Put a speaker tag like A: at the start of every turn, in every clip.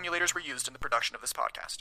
A: emulators were used in the production of this podcast.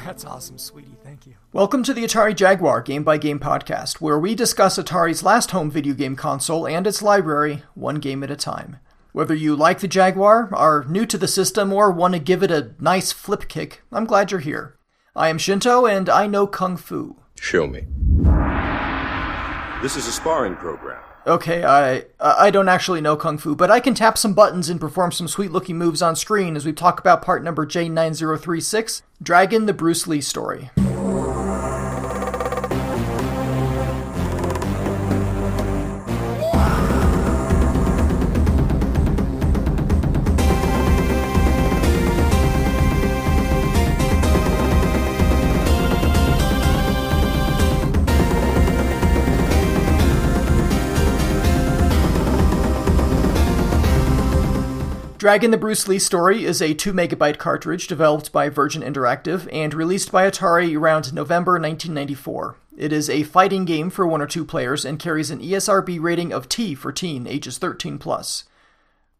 B: That's awesome, sweetie. Thank you.
A: Welcome to the Atari Jaguar Game by Game podcast, where we discuss Atari's last home video game console and its library, one game at a time. Whether you like the Jaguar, are new to the system, or want to give it a nice flip kick, I'm glad you're here. I am Shinto, and I know Kung Fu.
C: Show me. This is a sparring program.
A: Okay, I don't actually know Kung Fu, but I can tap some buttons and perform some sweet-looking moves on screen as we talk about part number J9036, Dragon the Bruce Lee Story. Dragon the Bruce Lee Story is a 2MB cartridge developed by Virgin Interactive and released by Atari around November 1994. It is a fighting game for 1 or 2 players and carries an ESRB rating of T for teen, ages 13+,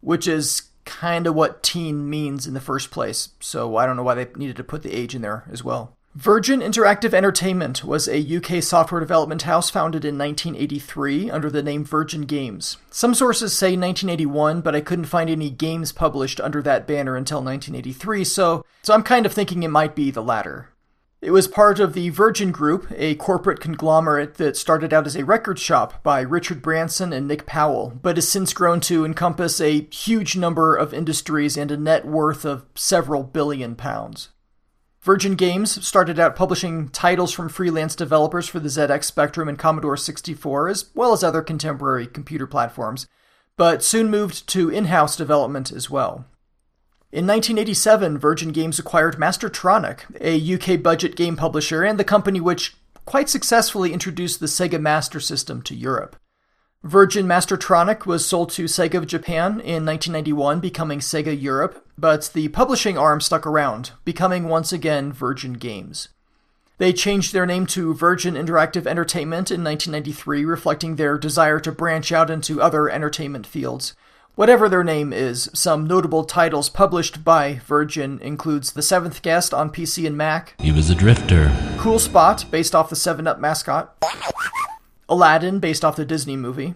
A: which is kinda what teen means in the first place, so I don't know why they needed to put the age in there as well. Virgin Interactive Entertainment was a UK software development house founded in 1983 under the name Virgin Games. Some sources say 1981, but I couldn't find any games published under that banner until 1983, so I'm kind of thinking it might be the latter. It was part of the Virgin Group, a corporate conglomerate that started out as a record shop by Richard Branson and Nick Powell, but has since grown to encompass a huge number of industries and a net worth of several billion pounds. Virgin Games started out publishing titles from freelance developers for the ZX Spectrum and Commodore 64, as well as other contemporary computer platforms, but soon moved to in-house development as well. In 1987, Virgin Games acquired Mastertronic, a UK budget game publisher and the company which quite successfully introduced the Sega Master System to Europe. Virgin Mastertronic was sold to Sega of Japan in 1991, becoming Sega Europe, but the publishing arm stuck around, becoming once again Virgin Games. They changed their name to Virgin Interactive Entertainment in 1993, reflecting their desire to branch out into other entertainment fields. Whatever their name is, some notable titles published by Virgin includes The Seventh Guest on PC and Mac.
D: He was a drifter.
A: Cool Spot, based off the 7-Up mascot. Aladdin, based off the Disney movie.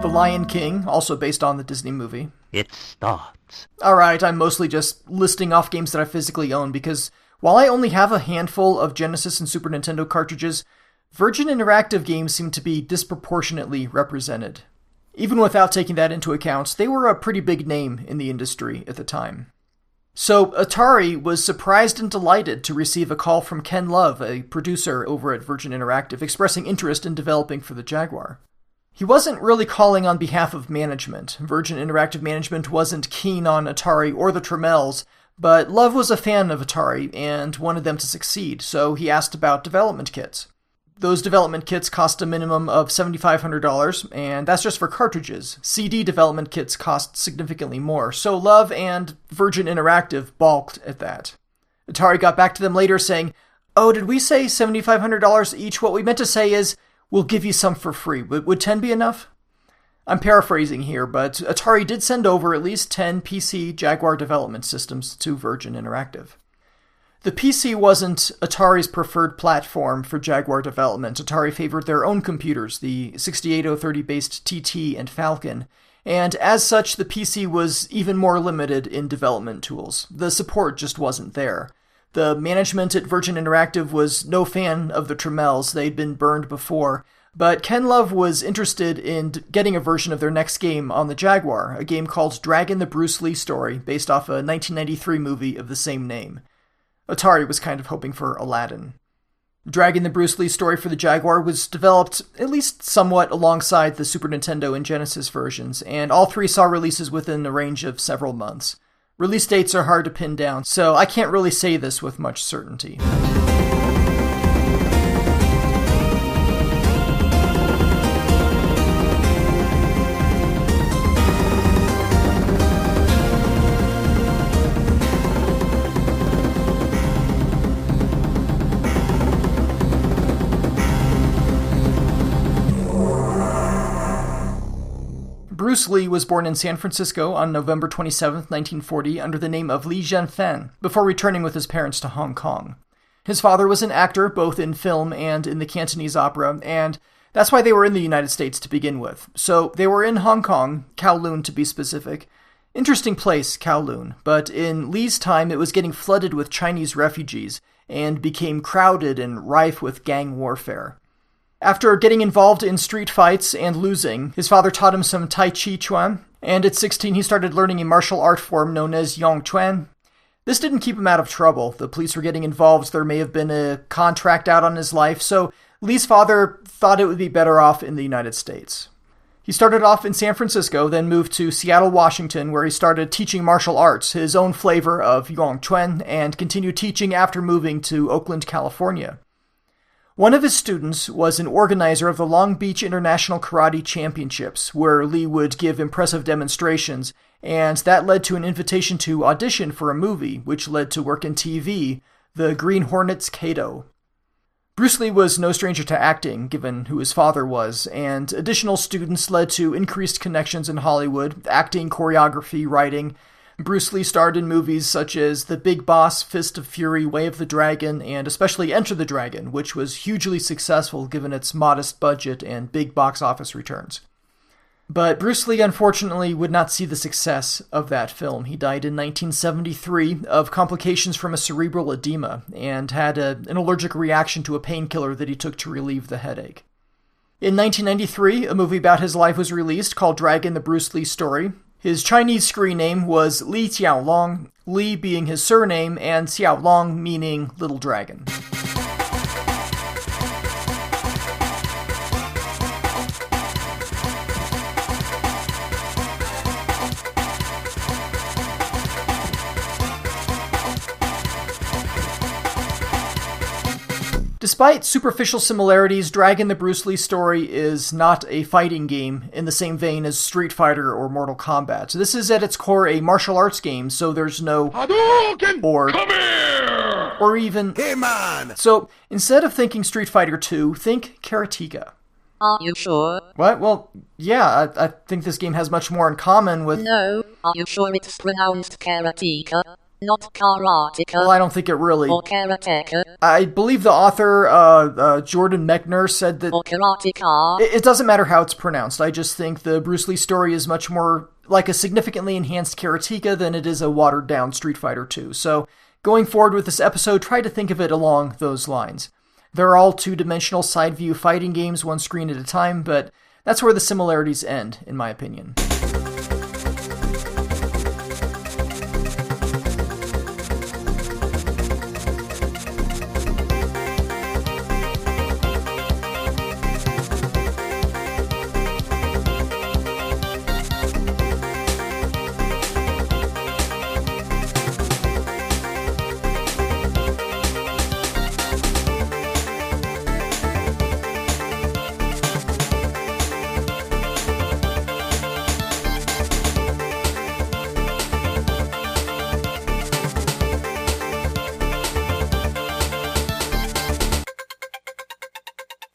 A: The Lion King, also based on the Disney movie.
D: It starts.
A: Alright, I'm mostly just listing off games that I physically own, because while I only have a handful of Genesis and Super Nintendo cartridges, Virgin Interactive games seem to be disproportionately represented. Even without taking that into account, they were a pretty big name in the industry at the time. So Atari was surprised and delighted to receive a call from Ken Love, a producer over at Virgin Interactive, expressing interest in developing for the Jaguar. He wasn't really calling on behalf of management. Virgin Interactive management wasn't keen on Atari or the Tramiels, but Love was a fan of Atari and wanted them to succeed, so he asked about development kits. Those development kits cost a minimum of $7,500, and that's just for cartridges. CD development kits cost significantly more, so Love and Virgin Interactive balked at that. Atari got back to them later saying, "Oh, did we say $7,500 each? What we meant to say is, we'll give you some for free. Would 10 be enough?" I'm paraphrasing here, but Atari did send over at least 10 PC Jaguar development systems to Virgin Interactive. The PC wasn't Atari's preferred platform for Jaguar development. Atari favored their own computers, the 68030-based TT and Falcon, and as such, the PC was even more limited in development tools. The support just wasn't there. The management at Virgin Interactive was no fan of the Tramiels. They'd been burned before. But Ken Love was interested in getting a version of their next game on the Jaguar, a game called Dragon the Bruce Lee Story, based off a 1993 movie of the same name. Atari was kind of hoping for Aladdin. Dragon the Bruce Lee Story for the Jaguar was developed at least somewhat alongside the Super Nintendo and Genesis versions, and all three saw releases within a range of several months. Release dates are hard to pin down, so I can't really say this with much certainty. Bruce Lee was born in San Francisco on November 27, 1940, under the name of Li Jianfen, before returning with his parents to Hong Kong. His father was an actor, both in film and in the Cantonese opera, and that's why they were in the United States to begin with. So they were in Hong Kong, Kowloon to be specific. Interesting place, Kowloon, but in Li's time it was getting flooded with Chinese refugees, and became crowded and rife with gang warfare. After getting involved in street fights and losing, his father taught him some Tai Chi Chuan, and at 16 he started learning a martial art form known as Yong Chuan. This didn't keep him out of trouble. The police were getting involved, there may have been a contract out on his life, so Li's father thought it would be better off in the United States. He started off in San Francisco, then moved to Seattle, Washington, where he started teaching martial arts, his own flavor of Yong Chuan, and continued teaching after moving to Oakland, California. One of his students was an organizer of the Long Beach International Karate Championships, where Li would give impressive demonstrations, and that led to an invitation to audition for a movie, which led to work in TV, The Green Hornet's Kato. Bruce Lee was no stranger to acting, given who his father was, and additional students led to increased connections in Hollywood, acting, choreography, writing. Bruce Lee starred in movies such as The Big Boss, Fist of Fury, Way of the Dragon, and especially Enter the Dragon, which was hugely successful given its modest budget and big box office returns. But Bruce Lee unfortunately would not see the success of that film. He died in 1973 of complications from a cerebral edema and had an allergic reaction to a painkiller that he took to relieve the headache. In 1993, a movie about his life was released called Dragon the Bruce Lee Story. His Chinese screen name was Li Xiaolong, Li being his surname and Xiaolong meaning Little Dragon. Despite superficial similarities, Dragon the Bruce Lee Story is not a fighting game in the same vein as Street Fighter or Mortal Kombat. So this is at its core a martial arts game, so there's no
C: Hadouken!
A: or
C: Come here!
A: or even
C: Hey man!
A: So instead of thinking Street Fighter 2, think Karateka.
E: Are you sure?
A: What? Well, yeah, I think this game has much more in common with...
E: No, are you sure it's pronounced karateka? Not karateka.
A: Well, I don't think it really...
E: Or karateka.
A: I believe the author, Jordan Mechner, said that...
E: Or karateka.
A: It doesn't matter how it's pronounced. I just think the Bruce Lee story is much more like a significantly enhanced Karateka than it is a watered-down Street Fighter 2. So, going forward with this episode, try to think of it along those lines. They're all two-dimensional side-view fighting games, one screen at a time, but that's where the similarities end, in my opinion.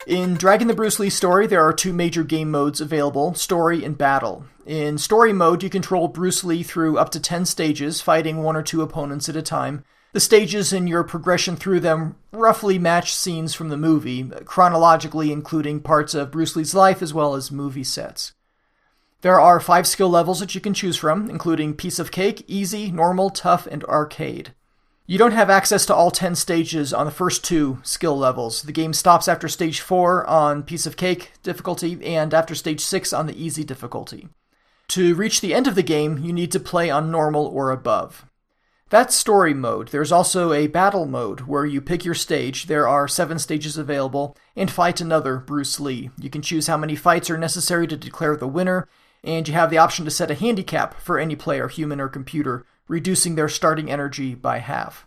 A: In Dragon the Bruce Lee Story, there are two major game modes available, Story and Battle. In Story mode, you control Bruce Lee through up to 10 stages, fighting one or two opponents at a time. The stages and your progression through them roughly match scenes from the movie, chronologically including parts of Bruce Lee's life as well as movie sets. There are 5 skill levels that you can choose from, including Piece of Cake, Easy, Normal, Tough, and Arcade. You don't have access to all 10 stages on the first 2 skill levels. The game stops after stage 4 on Piece of Cake difficulty and after stage 6 on the easy difficulty. To reach the end of the game, you need to play on normal or above. That's story mode. There's also a battle mode where you pick your stage. There are 7 stages available, and fight another Bruce Lee. You can choose how many fights are necessary to declare the winner, and you have the option to set a handicap for any player, human or computer, reducing their starting energy by half.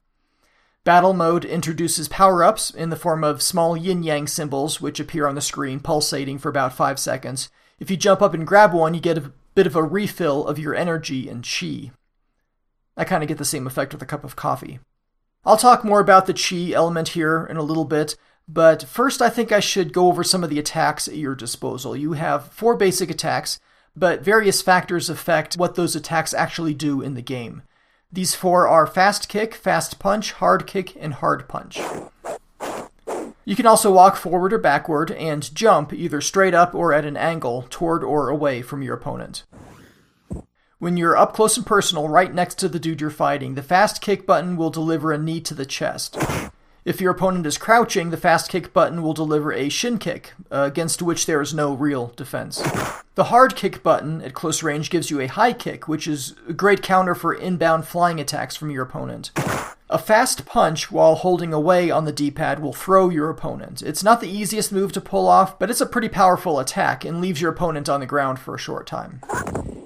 A: Battle mode introduces power-ups in the form of small yin-yang symbols which appear on the screen, pulsating for about 5 seconds. If you jump up and grab one, you get a bit of a refill of your energy and chi. I kind of get the same effect with a cup of coffee. I'll talk more about the chi element here in a little bit, but first I think I should go over some of the attacks at your disposal. You have 4 basic attacks, but various factors affect what those attacks actually do in the game. These 4 are fast kick, fast punch, hard kick, and hard punch. You can also walk forward or backward and jump either straight up or at an angle toward or away from your opponent. When you're up close and personal, right next to the dude you're fighting, the fast kick button will deliver a knee to the chest. If your opponent is crouching, the fast kick button will deliver a shin kick, against which there is no real defense. The hard kick button at close range gives you a high kick, which is a great counter for inbound flying attacks from your opponent. A fast punch while holding away on the D-pad will throw your opponent. It's not the easiest move to pull off, but it's a pretty powerful attack and leaves your opponent on the ground for a short time.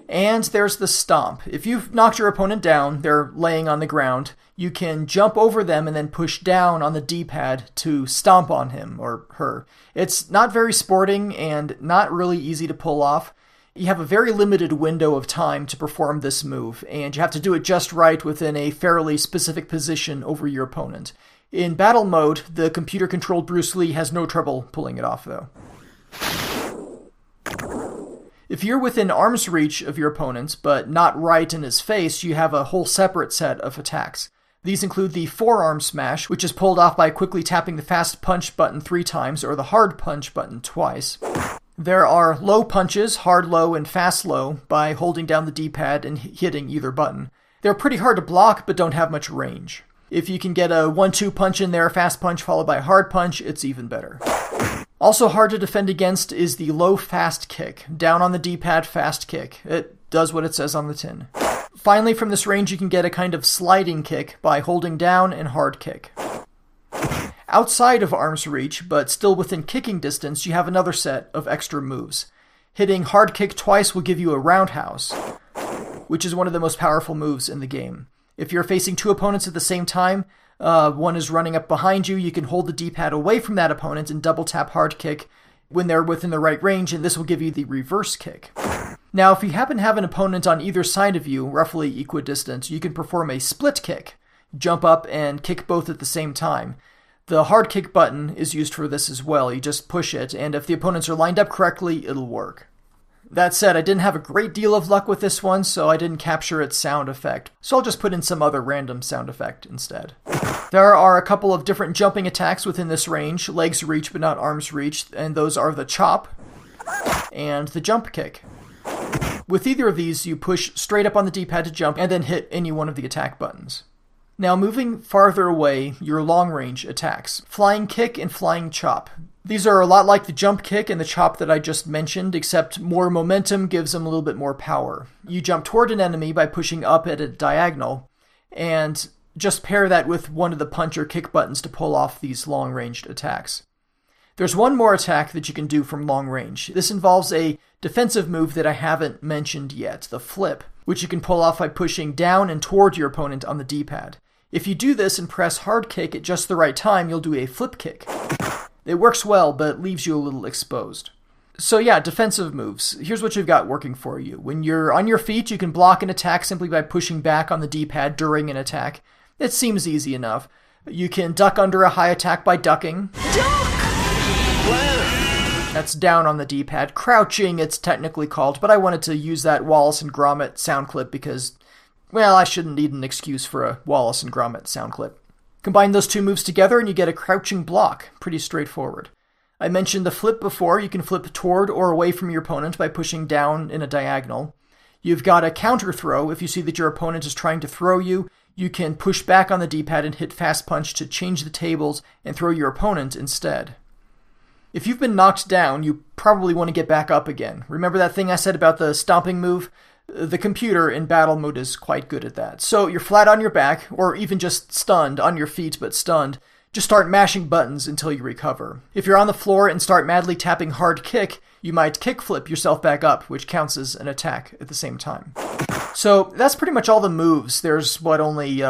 A: And there's the stomp. If you've knocked your opponent down, they're laying on the ground, you can jump over them and then push down on the D-pad to stomp on him or her. It's not very sporting and not really easy to pull off. You have a very limited window of time to perform this move, and you have to do it just right within a fairly specific position over your opponent. In battle mode, the computer-controlled Bruce Lee has no trouble pulling it off, though. If you're within arm's reach of your opponent, but not right in his face, you have a whole separate set of attacks. These include the forearm smash, which is pulled off by quickly tapping the fast punch button 3 times, or the hard punch button twice. There are low punches, hard low and fast low, by holding down the D-pad and hitting either button. They're pretty hard to block, but don't have much range. If you can get a 1-2 punch in there, fast punch followed by a hard punch, it's even better. Also hard to defend against is the low fast kick. Down on the D-pad, fast kick. It does what it says on the tin. Finally, from this range you can get a kind of sliding kick by holding down and hard kick. Outside of arm's reach, but still within kicking distance, you have another set of extra moves. Hitting hard kick twice will give you a roundhouse, which is one of the most powerful moves in the game. If you're facing 2 opponents at the same time, one is running up behind you, you can hold the D-pad away from that opponent and double tap hard kick when they're within the right range, and this will give you the reverse kick. Now, if you happen to have an opponent on either side of you, roughly equidistant, you can perform a split kick, jump up and kick both at the same time. The hard kick button is used for this as well. You just push it, and if the opponents are lined up correctly, it'll work. That said, I didn't have a great deal of luck with this one, so I didn't capture its sound effect. So I'll just put in some other random sound effect instead. There are a couple of different jumping attacks within this range, legs reach but not arms reach, and those are the chop and the jump kick. With either of these, you push straight up on the D-pad to jump and then hit any one of the attack buttons. Now, moving farther away, your long-range attacks. Flying kick and flying chop. These are a lot like the jump kick and the chop that I just mentioned, except more momentum gives them a little bit more power. You jump toward an enemy by pushing up at a diagonal, and just pair that with one of the punch or kick buttons to pull off these long-ranged attacks. There's one more attack that you can do from long range. This involves a defensive move that I haven't mentioned yet, the flip, which you can pull off by pushing down and toward your opponent on the D-pad. If you do this and press hard kick at just the right time, you'll do a flip kick. It works well, but leaves you a little exposed. So yeah, defensive moves. Here's what you've got working for you. When you're on your feet, you can block an attack simply by pushing back on the D-pad during an attack. It seems easy enough. You can duck under a high attack by ducking. That's down on the D-pad. Crouching, it's technically called, but I wanted to use that Wallace and Gromit sound clip because, well, I shouldn't need an excuse for a Wallace and Gromit sound clip. Combine those 2 moves together and you get a crouching block. Pretty straightforward. I mentioned the flip before. You can flip toward or away from your opponent by pushing down in a diagonal. You've got a counter throw. If you see that your opponent is trying to throw you, You can push back on the D-pad and hit fast punch to change the tables and throw your opponent instead. If you've been knocked down, you probably want to get back up again. Remember that thing I said about the stomping move? The computer in battle mode is quite good at that. So you're flat on your back, or even just stunned, on your feet but stunned. Just start mashing buttons until you recover. If you're on the floor and start madly tapping hard kick, you might kickflip yourself back up, which counts as an attack at the same time. So that's pretty much all the moves. There's, only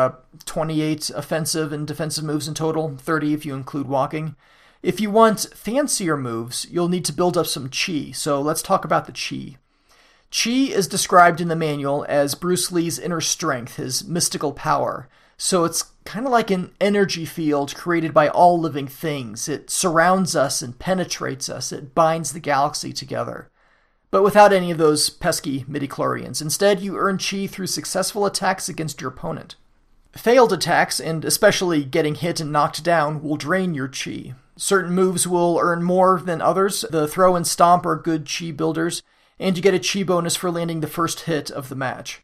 A: 28 offensive and defensive moves in total, 30 if you include walking. If you want fancier moves, you'll need to build up some chi, so let's talk about the chi. Chi is described in the manual as Bruce Lee's inner strength, his mystical power. So it's kind of like an energy field created by all living things. It surrounds us and penetrates us. It binds the galaxy together. But without any of those pesky midichlorians. Instead, you earn chi through successful attacks against your opponent. Failed attacks, and especially getting hit and knocked down, will drain your chi. Certain moves will earn more than others. The throw and stomp are good chi builders, and you get a chi bonus for landing the first hit of the match.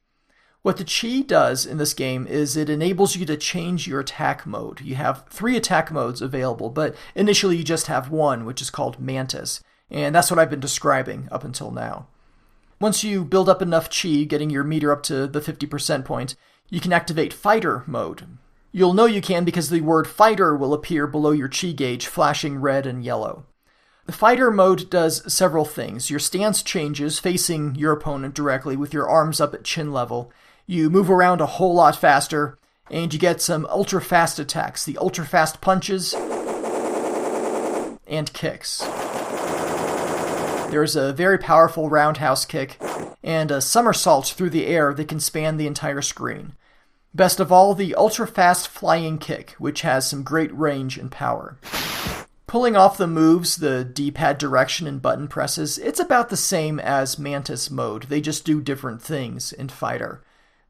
A: What the chi does in this game is it enables you to change your attack mode. You have 3 attack modes available, but initially you just have one, which is called Mantis, and that's what I've been describing up until now. Once you build up enough chi, getting your meter up to the 50% point, you can activate Fighter mode. You'll know you can because the word Fighter will appear below your chi gauge, flashing red and yellow. The Fighter mode does several things. Your stance changes, facing your opponent directly with your arms up at chin level. You move around a whole lot faster, and you get some ultra-fast attacks. The ultra-fast punches and kicks. There's a very powerful roundhouse kick and a somersault through the air that can span the entire screen. Best of all, the ultra-fast flying kick, which has some great range and power. Pulling off the moves, the D-pad direction and button presses, it's about the same as Mantis mode. They just do different things in Fighter.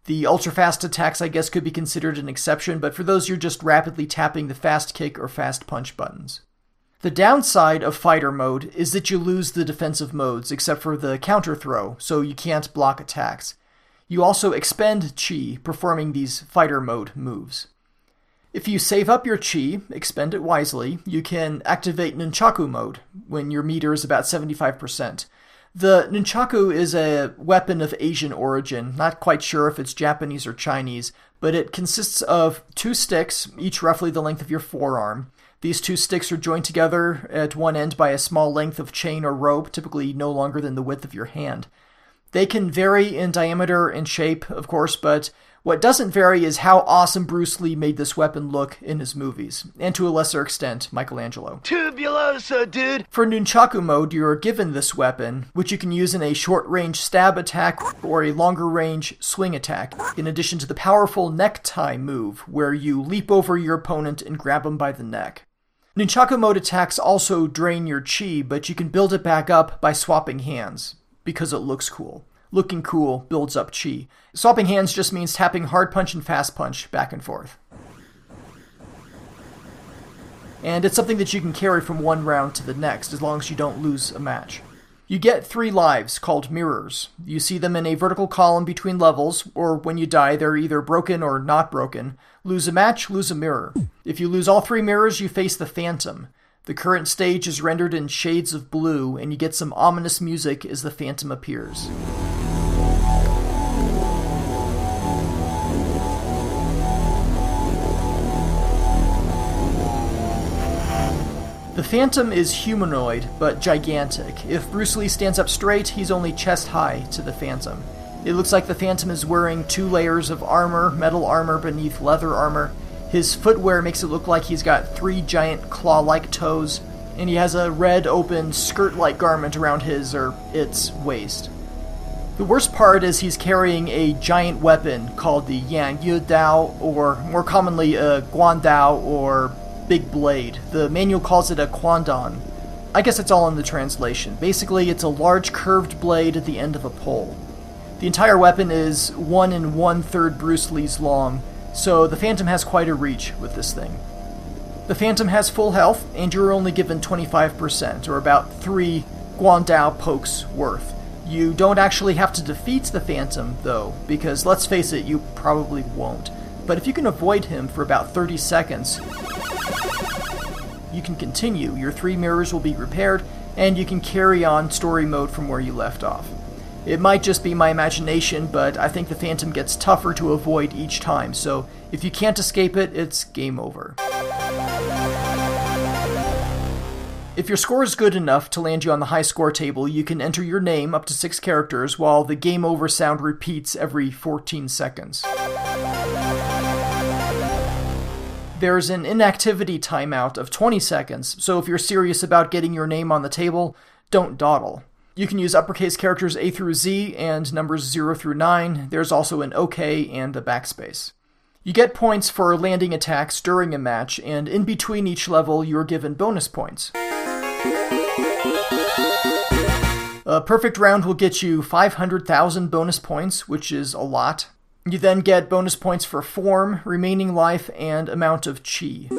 A: The ultra-fast attacks, I guess, could be considered an exception, but for those you're just rapidly tapping the fast kick or fast punch buttons. The downside of Fighter mode is that you lose the defensive modes, except for the counter throw, so you can't block attacks. You also expend chi performing these Fighter mode moves. If you save up your chi, expend it wisely, you can activate Nunchaku mode when your meter is about 75%. The Nunchaku is a weapon of Asian origin, not quite sure if it's Japanese or Chinese, but it consists of 2 sticks, each roughly the length of your forearm. These 2 sticks are joined together at one end by a small length of chain or rope, typically no longer than the width of your hand. They can vary in diameter and shape, of course, but what doesn't vary is how awesome Bruce Lee made this weapon look in his movies, and to a lesser extent, Michelangelo.
C: Tubulosa, dude!
A: For Nunchaku mode, you are given this weapon, which you can use in a short-range stab attack or a longer-range swing attack, in addition to the powerful necktie move, where you leap over your opponent and grab him by the neck. Nunchaku mode attacks also drain your chi, but you can build it back up by swapping hands, because it looks cool. Looking cool builds up chi. Swapping hands just means tapping hard punch and fast punch back and forth. And it's something that you can carry from one round to the next, as long as you don't lose a match. You get 3 lives, called mirrors. You see them in a vertical column between levels, or when you die, they're either broken or not broken. Lose a match, lose a mirror. If you lose all 3 mirrors, you face the Phantom. The current stage is rendered in shades of blue, and you get some ominous music as the Phantom appears. The Phantom is humanoid, but gigantic. If Bruce Lee stands up straight, he's only chest high to the Phantom. It looks like the Phantom is wearing 2 layers of armor, metal armor beneath leather armor. His footwear makes it look like he's got 3 giant claw-like toes, and he has a red, open, skirt-like garment around his, or its, waist. The worst part is he's carrying a giant weapon called the Yang Yu Dao, or more commonly a Guan Dao, or Big Blade. The manual calls it a Kwandon. I guess it's all in the translation. Basically, it's a large curved blade at the end of a pole. The entire weapon is 1 1/3 Bruce Lee's long, so the Phantom has quite a reach with this thing. The Phantom has full health, and you're only given 25%, or about 3 Guandao pokes worth. You don't actually have to defeat the Phantom, though, because let's face it, you probably won't. but if you can avoid him for about 30 seconds, you can continue. Your 3 mirrors will be repaired, and you can carry on story mode from where you left off. It might just be my imagination, but I think the Phantom gets tougher to avoid each time, so if you can't escape it, it's game over. If your score is good enough to land you on the high score table, you can enter your name up to 6 characters while the game over sound repeats every 14 seconds. There's an inactivity timeout of 20 seconds, so if you're serious about getting your name on the table, don't dawdle. You can use uppercase characters A through Z and numbers 0 through 9. There's also an OK and a backspace. You get points for landing attacks during a match, and in between each level, you're given bonus points. A perfect round will get you 500,000 bonus points, which is a lot. You then get bonus points for form, remaining life, and amount of chi.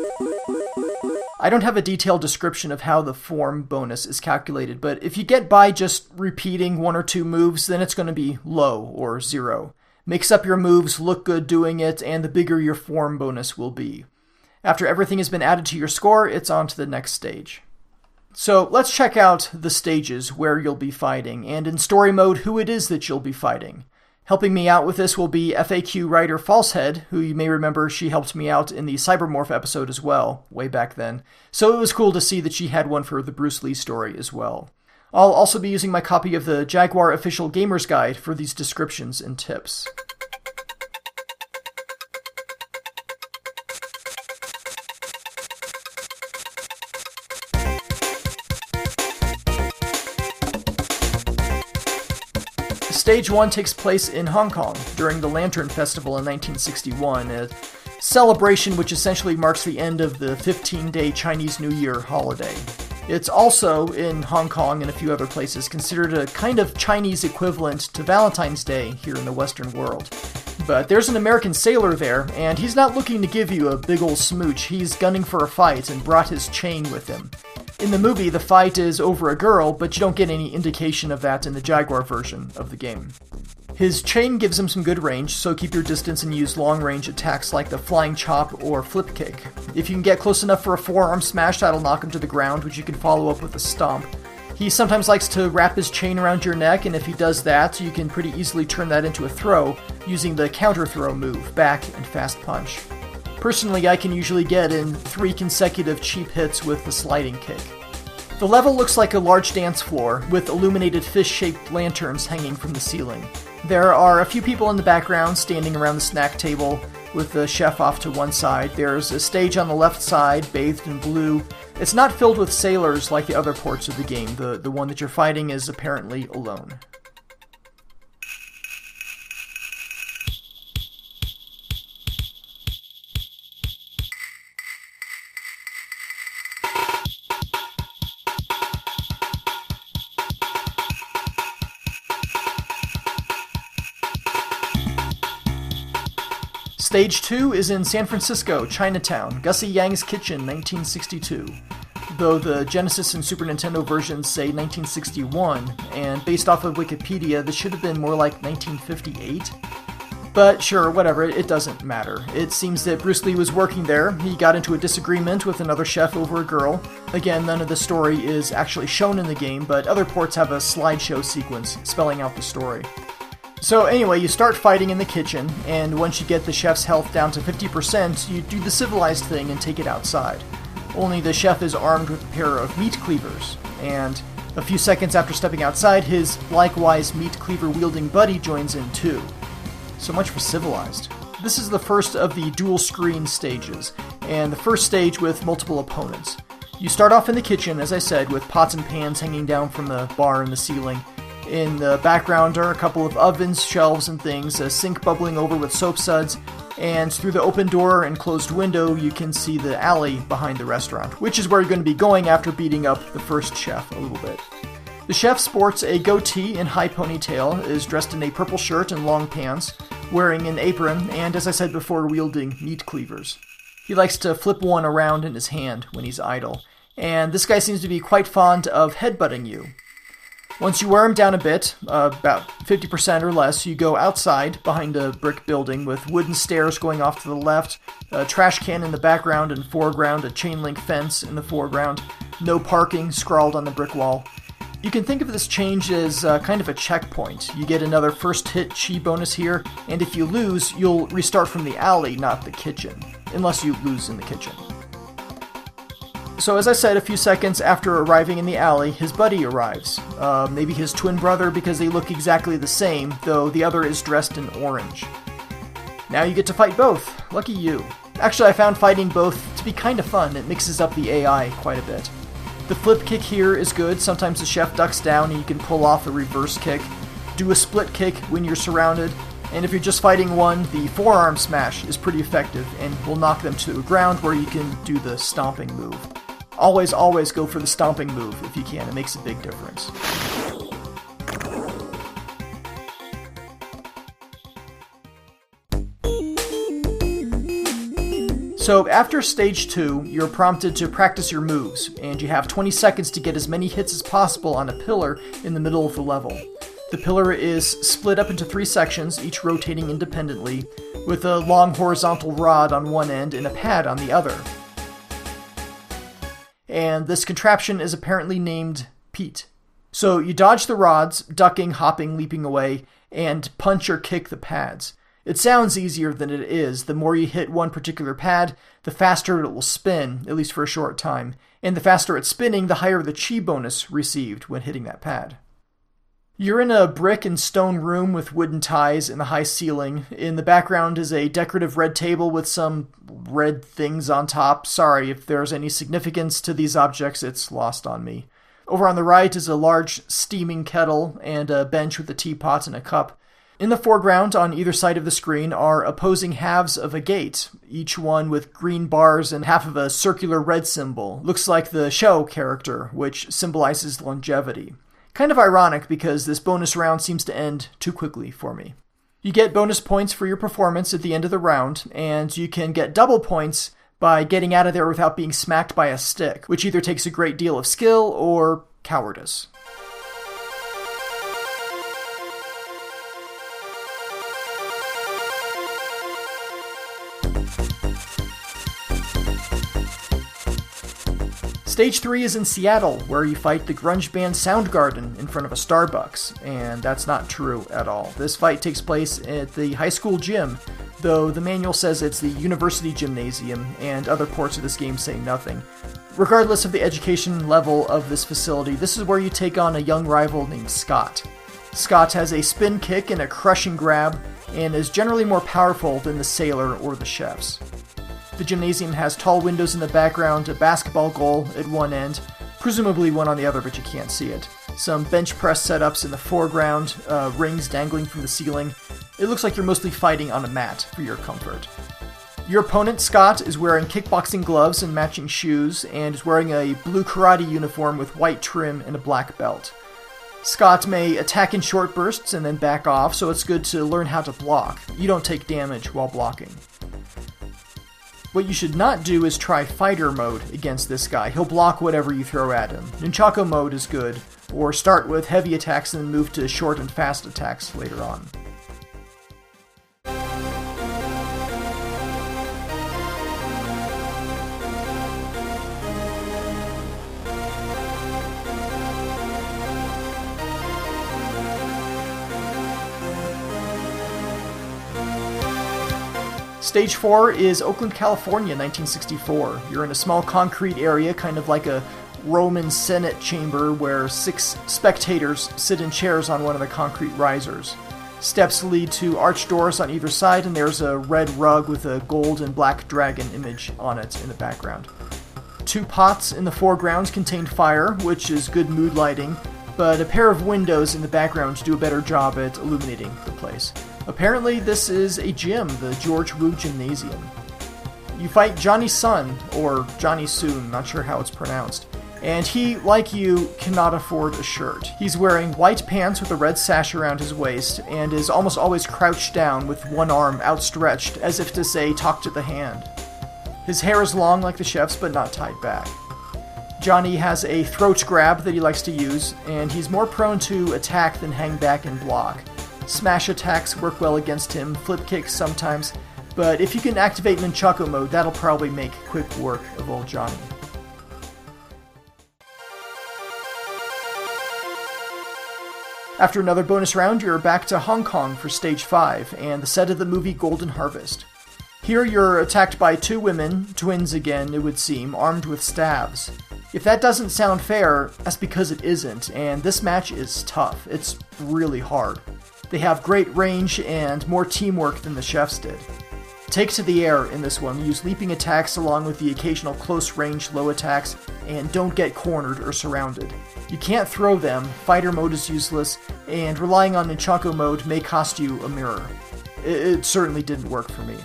A: I don't have a detailed description of how the form bonus is calculated, but if you get by just repeating 1 or 2 moves, then it's going to be low, or 0. Mix up your moves, look good doing it, and the bigger your form bonus will be. After everything has been added to your score, it's on to the next stage. So let's check out the stages where you'll be fighting, and in story mode, who it is that you'll be fighting. Helping me out with this will be FAQ writer Falsehead, who you may remember she helped me out in the Cybermorph episode as well, way back then. So it was cool to see that she had one for the Bruce Lee story as well. I'll also be using my copy of the Jaguar Official Gamer's Guide for these descriptions and tips. Stage 1 takes place in Hong Kong during the Lantern Festival in 1961, a celebration which essentially marks the end of the 15-day Chinese New Year holiday. It's also, in Hong Kong and a few other places, considered a kind of Chinese equivalent to Valentine's Day here in the Western world. But there's an American sailor there, and he's not looking to give you a big ol' smooch. He's gunning for a fight and brought his chain with him. In the movie, the fight is over a girl, but you don't get any indication of that in the Jaguar version of the game. His chain gives him some good range, so keep your distance and use long-range attacks like the flying chop or flip kick. If you can get close enough for a forearm smash, that'll knock him to the ground, which you can follow up with a stomp. He sometimes likes to wrap his chain around your neck, and if he does that, you can pretty easily turn that into a throw using the counter throw move, back and fast punch. Personally, I can usually get in 3 consecutive cheap hits with the sliding kick. The level looks like a large dance floor, with illuminated fish-shaped lanterns hanging from the ceiling. There are a few people in the background standing around the snack table, with the chef off to one side. There's a stage on the left side, bathed in blue. It's not filled with sailors like the other ports of the game. The one that you're fighting is apparently alone. Stage 2 is in San Francisco, Chinatown, Gussie Yang's Kitchen, 1962. Though the Genesis and Super Nintendo versions say 1961, and based off of Wikipedia, this should have been more like 1958. But sure, whatever, it doesn't matter. It seems that Bruce Lee was working there. He got into a disagreement with another chef over a girl. Again, none of the story is actually shown in the game, but other ports have a slideshow sequence spelling out the story. So anyway, you start fighting in the kitchen, and once you get the chef's health down to 50%, you do the civilized thing and take it outside. Only the chef is armed with a pair of meat cleavers, and a few seconds after stepping outside, his likewise meat cleaver-wielding buddy joins in too. So much for civilized. This is the first of the dual-screen stages, and the first stage with multiple opponents. You start off in the kitchen, as I said, with pots and pans hanging down from the bar in the ceiling. In the background are a couple of ovens, shelves, and things, a sink bubbling over with soap suds, and through the open door and closed window you can see the alley behind the restaurant, which is where you're going to be going after beating up the first chef a little bit. The chef sports a goatee and high ponytail, is dressed in a purple shirt and long pants, wearing an apron, and as I said before, wielding meat cleavers. He likes to flip one around in his hand when he's idle, and this guy seems to be quite fond of headbutting you. Once you wear him down a bit, about 50% or less, you go outside behind a brick building with wooden stairs going off to the left, a trash can in the background and foreground, a chain link fence in the foreground, no parking scrawled on the brick wall. You can think of this change as kind of a checkpoint. You get another first hit chi bonus here, and if you lose, you'll restart from the alley, not the kitchen, unless you lose in the kitchen. So as I said, a few seconds after arriving in the alley, his buddy arrives. Maybe his twin brother because they look exactly the same, though the other is dressed in orange. Now you get to fight both. Lucky you. Actually, I found fighting both to be kind of fun. It mixes up the AI quite a bit. The flip kick here is good. Sometimes the chef ducks down and you can pull off a reverse kick. Do a split kick when you're surrounded. And if you're just fighting one, the forearm smash is pretty effective and will knock them to the ground where you can do the stomping move. Always go for the stomping move if you can. It makes a big difference. So after stage 2, you're prompted to practice your moves, and you have 20 seconds to get as many hits as possible on a pillar in the middle of the level. The pillar is split up into 3 sections, each rotating independently, with a long horizontal rod on one end and a pad on the other. And this contraption is apparently named Pete. So you dodge the rods, ducking, hopping, leaping away, and punch or kick the pads. It sounds easier than it is. The more you hit one particular pad, the faster it will spin, at least for a short time. And the faster it's spinning, the higher the chi bonus received when hitting that pad. You're in a brick and stone room with wooden ties and a high ceiling. In the background is a decorative red table with some red things on top. Sorry if there's any significance to these objects, it's lost on me. Over on the right is a large steaming kettle and a bench with a teapot and a cup. In the foreground, on either side of the screen, are opposing halves of a gate, each one with green bars and half of a circular red symbol. Looks like the show character, which symbolizes longevity. Kind of ironic because this bonus round seems to end too quickly for me. You get bonus points for your performance at the end of the round, and you can get double points by getting out of there without being smacked by a stick, which either takes a great deal of skill or cowardice. Stage 3 is in Seattle, where you fight the grunge band Soundgarden in front of a Starbucks, and that's not true at all. This fight takes place at the high school gym, though the manual says it's the university gymnasium, and other ports of this game say nothing. Regardless of the education level of this facility, this is where you take on a young rival named Scott. Scott has a spin kick and a crushing grab, and is generally more powerful than the sailor or the chefs. The gymnasium has tall windows in the background, a basketball goal at one end, presumably one on the other, but you can't see it. Some bench press setups in the foreground, rings dangling from the ceiling. It looks like you're mostly fighting on a mat for your comfort. Your opponent, Scott, is wearing kickboxing gloves and matching shoes, and is wearing a blue karate uniform with white trim and a black belt. Scott may attack in short bursts and then back off, so it's good to learn how to block. You don't take damage while blocking. What you should not do is try fighter mode against this guy. He'll block whatever you throw at him. Nunchaku mode is good, or start with heavy attacks and then move to short and fast attacks later on. Stage 4 is Oakland, California, 1964. You're in a small concrete area, kind of like a Roman Senate chamber, where 6 spectators sit in chairs on one of the concrete risers. Steps lead to arched doors on either side, and there's a red rug with a gold and black dragon image on it in the background. 2 pots in the foreground contain fire, which is good mood lighting, but a pair of windows in the background do a better job at illuminating the place. Apparently this is a gym, the George Wu Gymnasium. You fight Johnny Sun, or Johnny Soon, not sure how it's pronounced, and he, like you, cannot afford a shirt. He's wearing white pants with a red sash around his waist, and is almost always crouched down with one arm outstretched, as if to say, talk to the hand. His hair is long like the chef's, but not tied back. Johnny has a throat grab that he likes to use, and he's more prone to attack than hang back and block. Smash attacks work well against him, flip kicks sometimes, but if you can activate Nunchaku mode, that'll probably make quick work of old Johnny. After another bonus round, you're back to Hong Kong for Stage 5, and the set of the movie Golden Harvest. Here you're attacked by two women, twins again it would seem, armed with staves. If that doesn't sound fair, that's because it isn't, and this match is tough. It's really hard. They have great range and more teamwork than the chefs did. Take to the air in this one, use leaping attacks along with the occasional close-range low attacks, and don't get cornered or surrounded. You can't throw them, fighter mode is useless, and relying on Nunchaku mode may cost you a mirror. It certainly didn't work for me.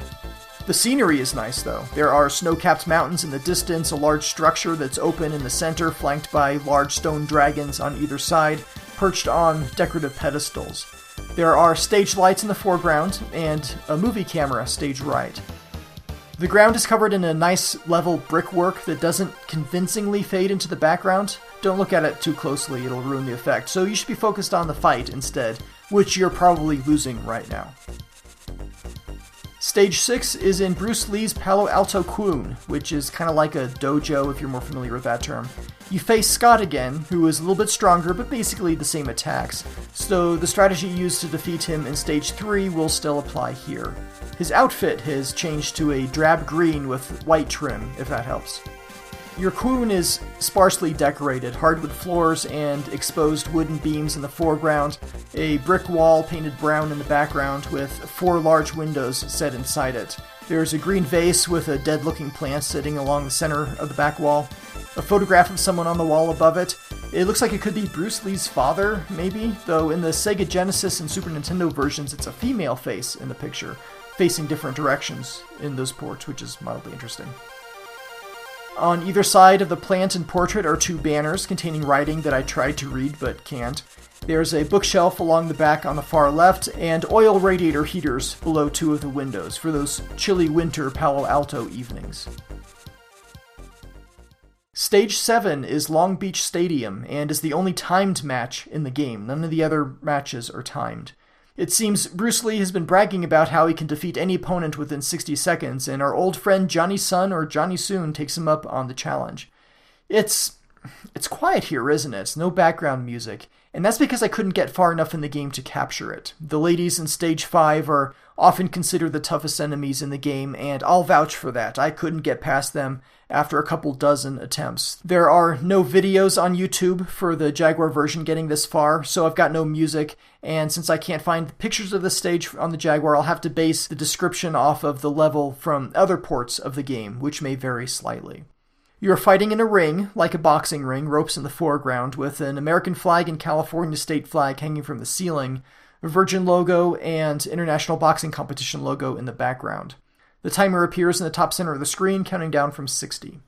A: The scenery is nice though. There are snow-capped mountains in the distance, a large structure that's open in the center, flanked by large stone dragons on either side, perched on decorative pedestals. There are stage lights in the foreground, and a movie camera stage right. The ground is covered in a nice level brickwork that doesn't convincingly fade into the background. Don't look at it too closely, it'll ruin the effect, so you should be focused on the fight instead, which you're probably losing right now. Stage 6 is in Bruce Lee's Palo Alto Kwoon, which is kind of like a dojo if you're more familiar with that term. You face Scott again, who is a little bit stronger, but basically the same attacks, so the strategy used to defeat him in Stage 3 will still apply here. His outfit has changed to a drab green with white trim, if that helps. Your Kwoon is sparsely decorated, hardwood floors and exposed wooden beams in the foreground, a brick wall painted brown in the background with 4 large windows set inside it. There's a green vase with a dead-looking plant sitting along the center of the back wall, a photograph of someone on the wall above it. It looks like it could be Bruce Lee's father, maybe, though in the Sega Genesis and Super Nintendo versions it's a female face in the picture, facing different directions in those ports, which is mildly interesting. On either side of the plant and portrait are 2 banners containing writing that I tried to read but can't. There's a bookshelf along the back on the far left, and oil radiator heaters below 2 of the windows for those chilly winter Palo Alto evenings. Stage 7 is Long Beach Stadium, and is the only timed match in the game. None of the other matches are timed. It seems Bruce Lee has been bragging about how he can defeat any opponent within 60 seconds, and our old friend Johnny Sun or Johnny Soon takes him up on the challenge. It's quiet here, isn't it? No background music, and that's because I couldn't get far enough in the game to capture it. The ladies in Stage 5 are often considered the toughest enemies in the game, and I'll vouch for that. I couldn't get past them after a couple dozen attempts. There are no videos on YouTube for the Jaguar version getting this far, so I've got no music, and since I can't find pictures of the stage on the Jaguar, I'll have to base the description off of the level from other ports of the game, which may vary slightly. You're fighting in a ring, like a boxing ring, ropes in the foreground, with an American flag and California state flag hanging from the ceiling, a Virgin logo, and International Boxing Competition logo in the background. The timer appears in the top center of the screen, counting down from 60.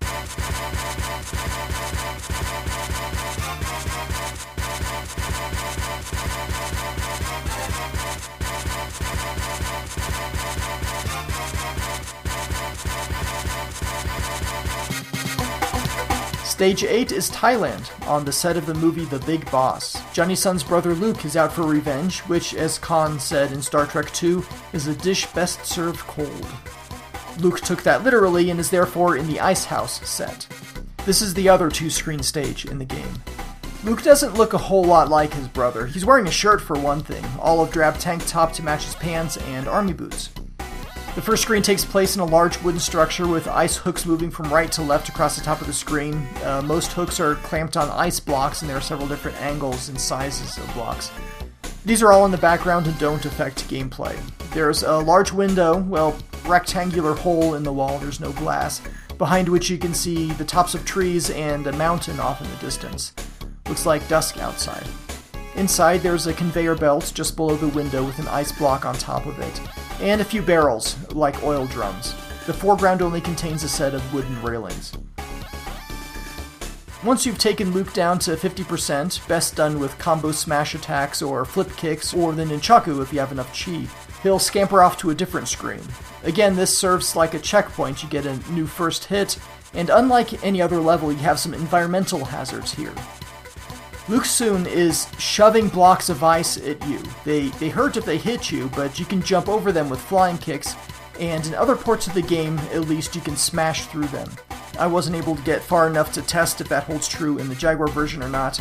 A: Stage 8 is Thailand, on the set of the movie The Big Boss. Johnny Sun's brother Luke is out for revenge, which, as Khan said in Star Trek II, is a dish best served cold. Luke took that literally and is therefore in the Ice House set. This is the other 2-screen stage in the game. Luke doesn't look a whole lot like his brother. He's wearing a shirt for one thing, olive drab tank top to match his pants, and army boots. The first screen takes place in a large wooden structure with ice hooks moving from right to left across the top of the screen. Most hooks are clamped on ice blocks, and there are several different angles and sizes of blocks. These are all in the background and don't affect gameplay. There's a large window, rectangular hole in the wall, there's no glass, behind which you can see the tops of trees and a mountain off in the distance. Looks like dusk outside. Inside there's a conveyor belt just below the window with an ice block on top of it, and a few barrels, like oil drums. The foreground only contains a set of wooden railings. Once you've taken Luke down to 50%, best done with combo smash attacks or flip kicks, or the nunchaku if you have enough chi, he'll scamper off to a different screen. Again, this serves like a checkpoint. You get a new first hit, And unlike any other level, you have some environmental hazards here. Luke soon is shoving blocks of ice at you. They hurt if they hit you, but you can jump over them with flying kicks, and in other parts of the game, at least, you can smash through them. I wasn't able to get far enough to test if that holds true in the Jaguar version or not,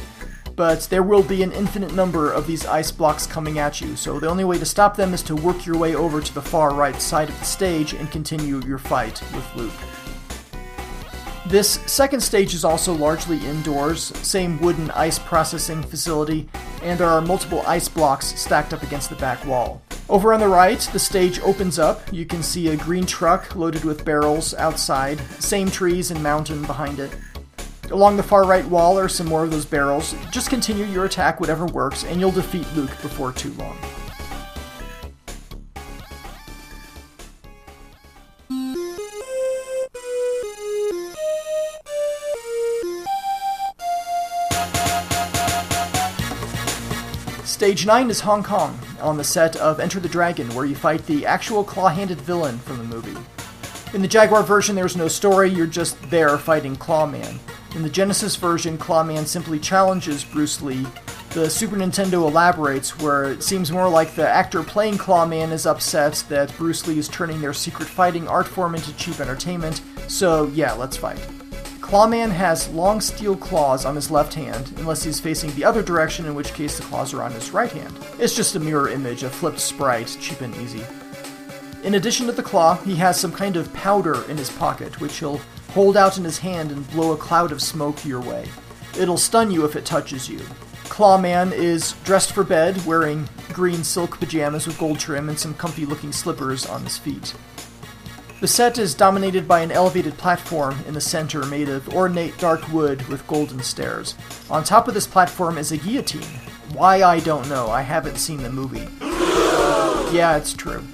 A: but there will be an infinite number of these ice blocks coming at you, so the only way to stop them is to work your way over to the far right side of the stage and continue your fight with Luke. This second stage is also largely indoors, same wooden ice processing facility, and there are multiple ice blocks stacked up against the back wall. Over on the right, the stage opens up. You can see a green truck loaded with barrels outside, same trees and mountain behind it. Along the far right wall are some more of those barrels. Just continue your attack, whatever works, and you'll defeat Luke before too long. Stage 9 is Hong Kong, on the set of Enter the Dragon, where you fight the actual claw-handed villain from the movie. In the Jaguar version, there's no story, you're just there fighting Clawman. In the Genesis version, Clawman simply challenges Bruce Lee. The Super Nintendo elaborates, where it seems more like the actor playing Clawman is upset that Bruce Lee is turning their secret fighting art form into cheap entertainment, so yeah, let's fight. Clawman has long steel claws on his left hand, unless he's facing the other direction, in which case the claws are on his right hand. It's just a mirror image, a flipped sprite, cheap and easy. In addition to the claw, he has some kind of powder in his pocket, which he'll hold out in his hand and blow a cloud of smoke your way. It'll stun you if it touches you. Clawman is dressed for bed, wearing green silk pajamas with gold trim and some comfy-looking slippers on his feet. The set is dominated by an elevated platform in the center made of ornate dark wood with golden stairs. On top of this platform is a guillotine. Why, I don't know. I haven't seen the movie. Yeah, it's true.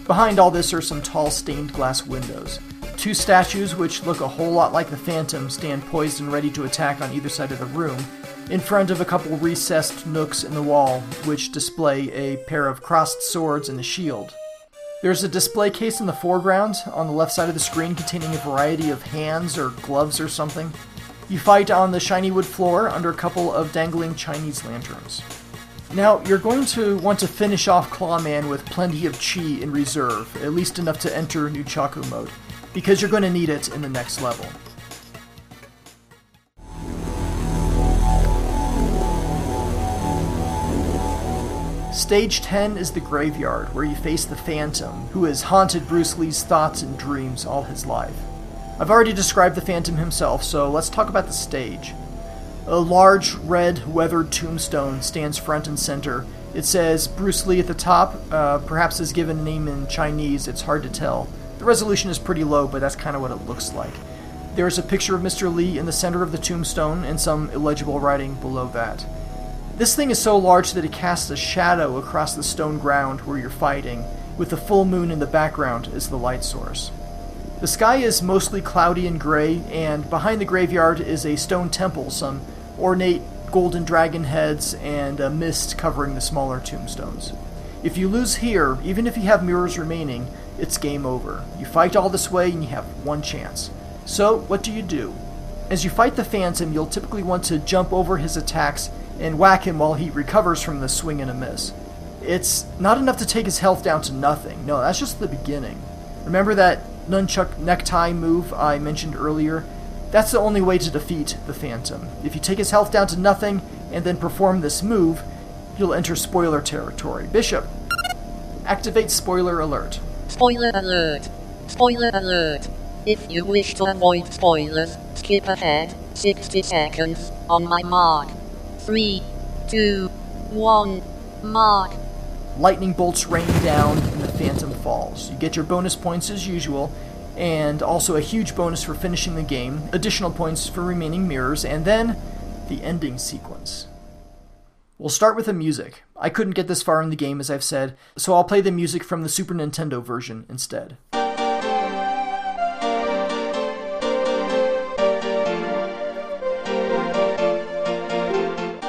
A: Behind all this are some tall stained glass windows. Two statues, which look a whole lot like the Phantom, stand poised and ready to attack on either side of the room, in front of a couple recessed nooks in the wall, which display a pair of crossed swords and a shield. There's a display case in the foreground, on the left side of the screen, containing a variety of hands or gloves or something. You fight on the shiny wood floor under a couple of dangling Chinese lanterns. Now, you're going to want to finish off Clawman with plenty of chi in reserve, at least enough to enter Nunchaku mode, because you're going to need it in the next level. Stage 10 is the graveyard, where you face the Phantom, who has haunted Bruce Lee's thoughts and dreams all his life. I've already described the Phantom himself, so let's talk about the stage. A large, red, weathered tombstone stands front and center. It says Bruce Lee at the top, perhaps his given name in Chinese, it's hard to tell. The resolution is pretty low, but that's kind of what it looks like. There's a picture of Mr. Lee in the center of the tombstone, and some illegible writing below that. This thing is so large that it casts a shadow across the stone ground where you're fighting, with the full moon in the background as the light source. The sky is mostly cloudy and gray, and behind the graveyard is a stone temple, some ornate golden dragon heads, and a mist covering the smaller tombstones. If you lose here, even if you have mirrors remaining, it's game over. You fight all this way and you have one chance. So, what do? As you fight the Phantom, you'll typically want to jump over his attacks and whack him while he recovers from the swing and a miss. It's not enough to take his health down to nothing. No, that's just the beginning. Remember that nunchuck necktie move I mentioned earlier? That's the only way to defeat the Phantom. If you take his health down to nothing and then perform this move, you'll enter spoiler territory. Bishop, activate spoiler alert.
E: Spoiler alert. Spoiler alert. If you wish to avoid spoilers, skip ahead 60 seconds on my mark. 3, 2, 1, mark.
A: Lightning bolts rain down and the Phantom falls. You get your bonus points as usual, and also a huge bonus for finishing the game, additional points for remaining mirrors, and then the ending sequence. We'll start with the music. I couldn't get this far in the game, as I've said, so I'll play the music from the Super Nintendo version instead.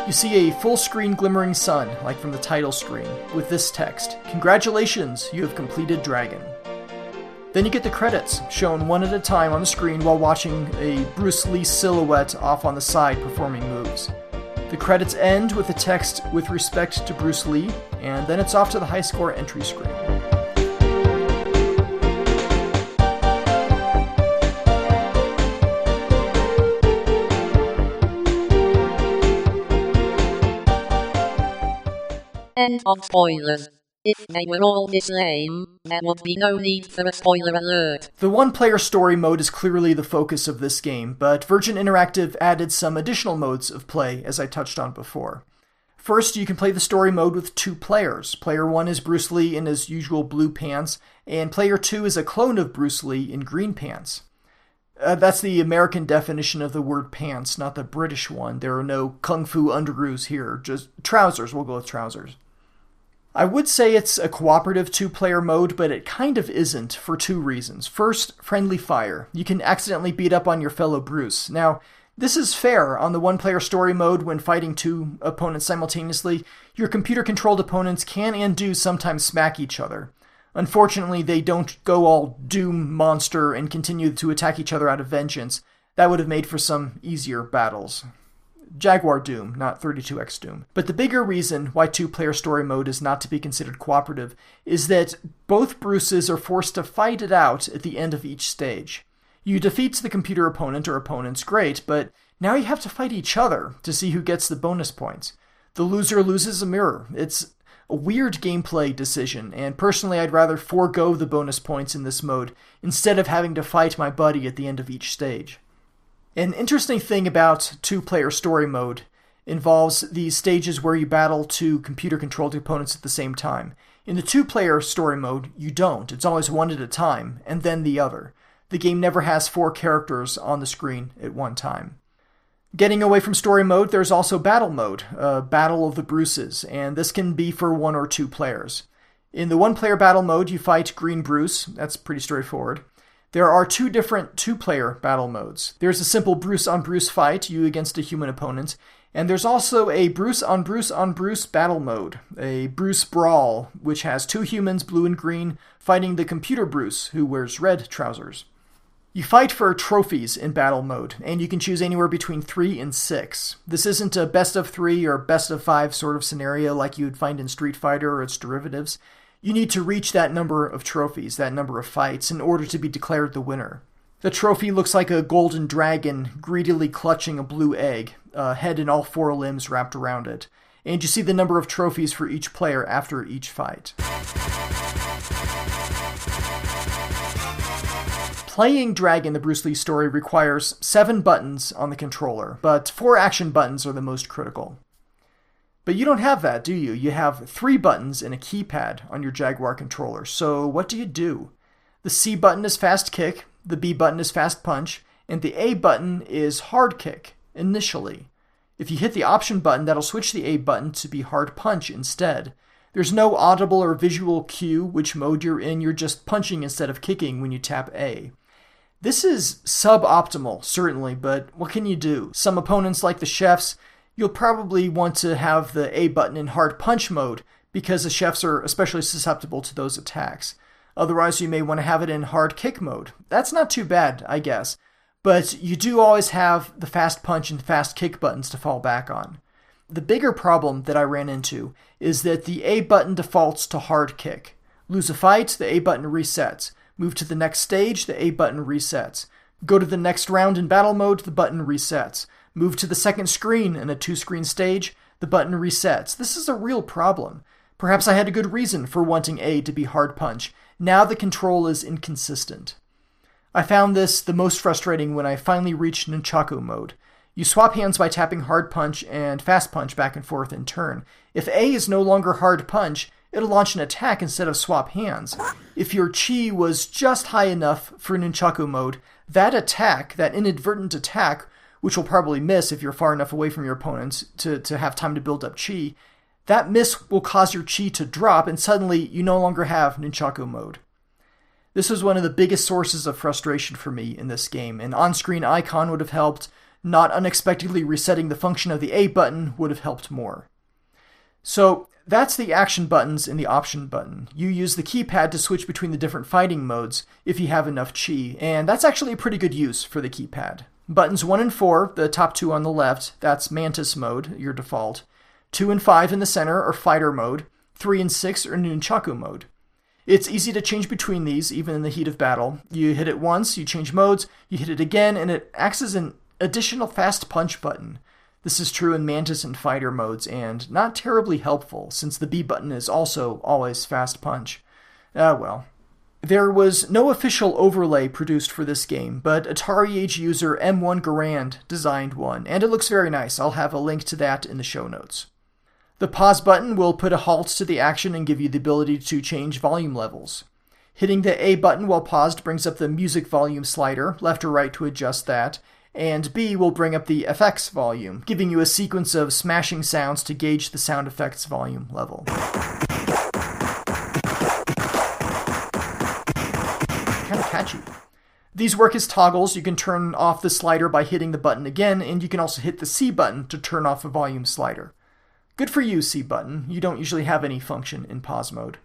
A: You see a full-screen glimmering sun, like from the title screen, with this text: "Congratulations, you have completed Dragon." Then you get the credits, shown one at a time on the screen while watching a Bruce Lee silhouette off on the side performing moves. The credits end with the text "with respect to Bruce Lee," and then it's off to the high score entry screen.
E: End of spoilers. If they were all this lame, there would be no need for a spoiler alert.
A: The one-player story mode is clearly the focus of this game, but Virgin Interactive added some additional modes of play, as I touched on before. First, you can play the story mode with 2 players. Player 1 is Bruce Lee in his usual blue pants, and Player 2 is a clone of Bruce Lee in green pants. That's the American definition of the word pants, not the British one. There are no kung fu underoos here, just trousers. We'll go with trousers. I would say it's a cooperative 2-player mode, but it kind of isn't for 2 reasons. First, friendly fire. You can accidentally beat up on your fellow Bruce. Now, this is fair on the 1-player story mode when fighting 2 opponents simultaneously. Your computer-controlled opponents can and do sometimes smack each other. Unfortunately, they don't go all Doom monster and continue to attack each other out of vengeance. That would have made for some easier battles. Jaguar Doom, not 32X Doom. But the bigger reason why 2-player story mode is not to be considered cooperative is that both Bruces are forced to fight it out at the end of each stage. You defeat the computer opponent or opponents, great, but now you have to fight each other to see who gets the bonus points. The loser loses a mirror. It's a weird gameplay decision, and personally I'd rather forego the bonus points in this mode instead of having to fight my buddy at the end of each stage. An interesting thing about 2-player story mode involves these stages where you battle 2 computer-controlled opponents at the same time. In the 2-player story mode, you don't. It's always one at a time, and then the other. The game never has 4 characters on the screen at one time. Getting away from story mode, there's also battle mode, Battle of the Bruces, and this can be for 1 or 2 players. In the 1-player battle mode, you fight Green Bruce. That's pretty straightforward. There are 2 different 2-player battle modes. There's a simple Bruce-on-Bruce fight, you against a human opponent, and there's also a Bruce-on-Bruce-on-Bruce battle mode, a Bruce Brawl, which has 2 humans, blue and green, fighting the computer Bruce, who wears red trousers. You fight for trophies in battle mode, and you can choose anywhere between 3 and 6. This isn't a best of 3 or best of 5 sort of scenario like you would find in Street Fighter or its derivatives. You need to reach that number of trophies, that number of fights, in order to be declared the winner. The trophy looks like a golden dragon greedily clutching a blue egg, a head and all 4 limbs wrapped around it. And you see the number of trophies for each player after each fight. Playing Dragon the Bruce Lee story requires 7 buttons on the controller, but 4 action buttons are the most critical. But you don't have that, do you? You have 3 buttons and a keypad on your Jaguar controller, so what do you do? The C button is fast kick, the B button is fast punch, and the A button is hard kick, initially. If you hit the option button, that'll switch the A button to be hard punch instead. There's no audible or visual cue which mode you're in, you're just punching instead of kicking when you tap A. This is suboptimal, certainly, but what can you do? Some opponents, like the chefs, you'll probably want to have the A button in hard punch mode because the chefs are especially susceptible to those attacks. Otherwise, you may want to have it in hard kick mode. That's not too bad, I guess. But you do always have the fast punch and fast kick buttons to fall back on. The bigger problem that I ran into is that the A button defaults to hard kick. Lose a fight, the A button resets. Move to the next stage, the A button resets. Go to the next round in battle mode, the button resets. Move to the second screen in a 2-screen stage, the button resets. This is a real problem. Perhaps I had a good reason for wanting A to be hard punch. Now the control is inconsistent. I found this the most frustrating when I finally reached Nunchaku mode. You swap hands by tapping hard punch and fast punch back and forth in turn. If A is no longer hard punch, it'll launch an attack instead of swap hands. If your chi was just high enough for Nunchaku mode, that attack, that inadvertent attack, which will probably miss if you're far enough away from your opponents to have time to build up chi, that miss will cause your chi to drop, and suddenly you no longer have Nunchaku mode. This was one of the biggest sources of frustration for me in this game. An on-screen icon would have helped. Not unexpectedly resetting the function of the A button would have helped more. So That's the action buttons in the option button. You use the keypad to switch between the different fighting modes if you have enough chi, and that's actually a pretty good use for the keypad. Buttons 1 and 4, the top two on the left, that's Mantis mode, your default. 2 and 5 in the center are Fighter mode. 3 and 6 are Nunchaku mode. It's easy to change between these, even in the heat of battle. You hit it once, you change modes, you hit it again, and it acts as an additional fast punch button. This is true in Mantis and Fighter modes, and not terribly helpful, since the B button is also always fast punch. Well. There was no official overlay produced for this game, but Atari Age user M1 Garand designed one, and it looks very nice. I'll have a link to that in the show notes. The pause button will put a halt to the action and give you the ability to change volume levels. Hitting the A button while paused brings up the music volume slider, left or right to adjust that, and B will bring up the effects volume, giving you a sequence of smashing sounds to gauge the sound effects volume level. Kind of catchy. These work as toggles. You can turn off the slider by hitting the button again, and you can also hit the C button to turn off a volume slider. Good for you, C button. You don't usually have any function in pause mode.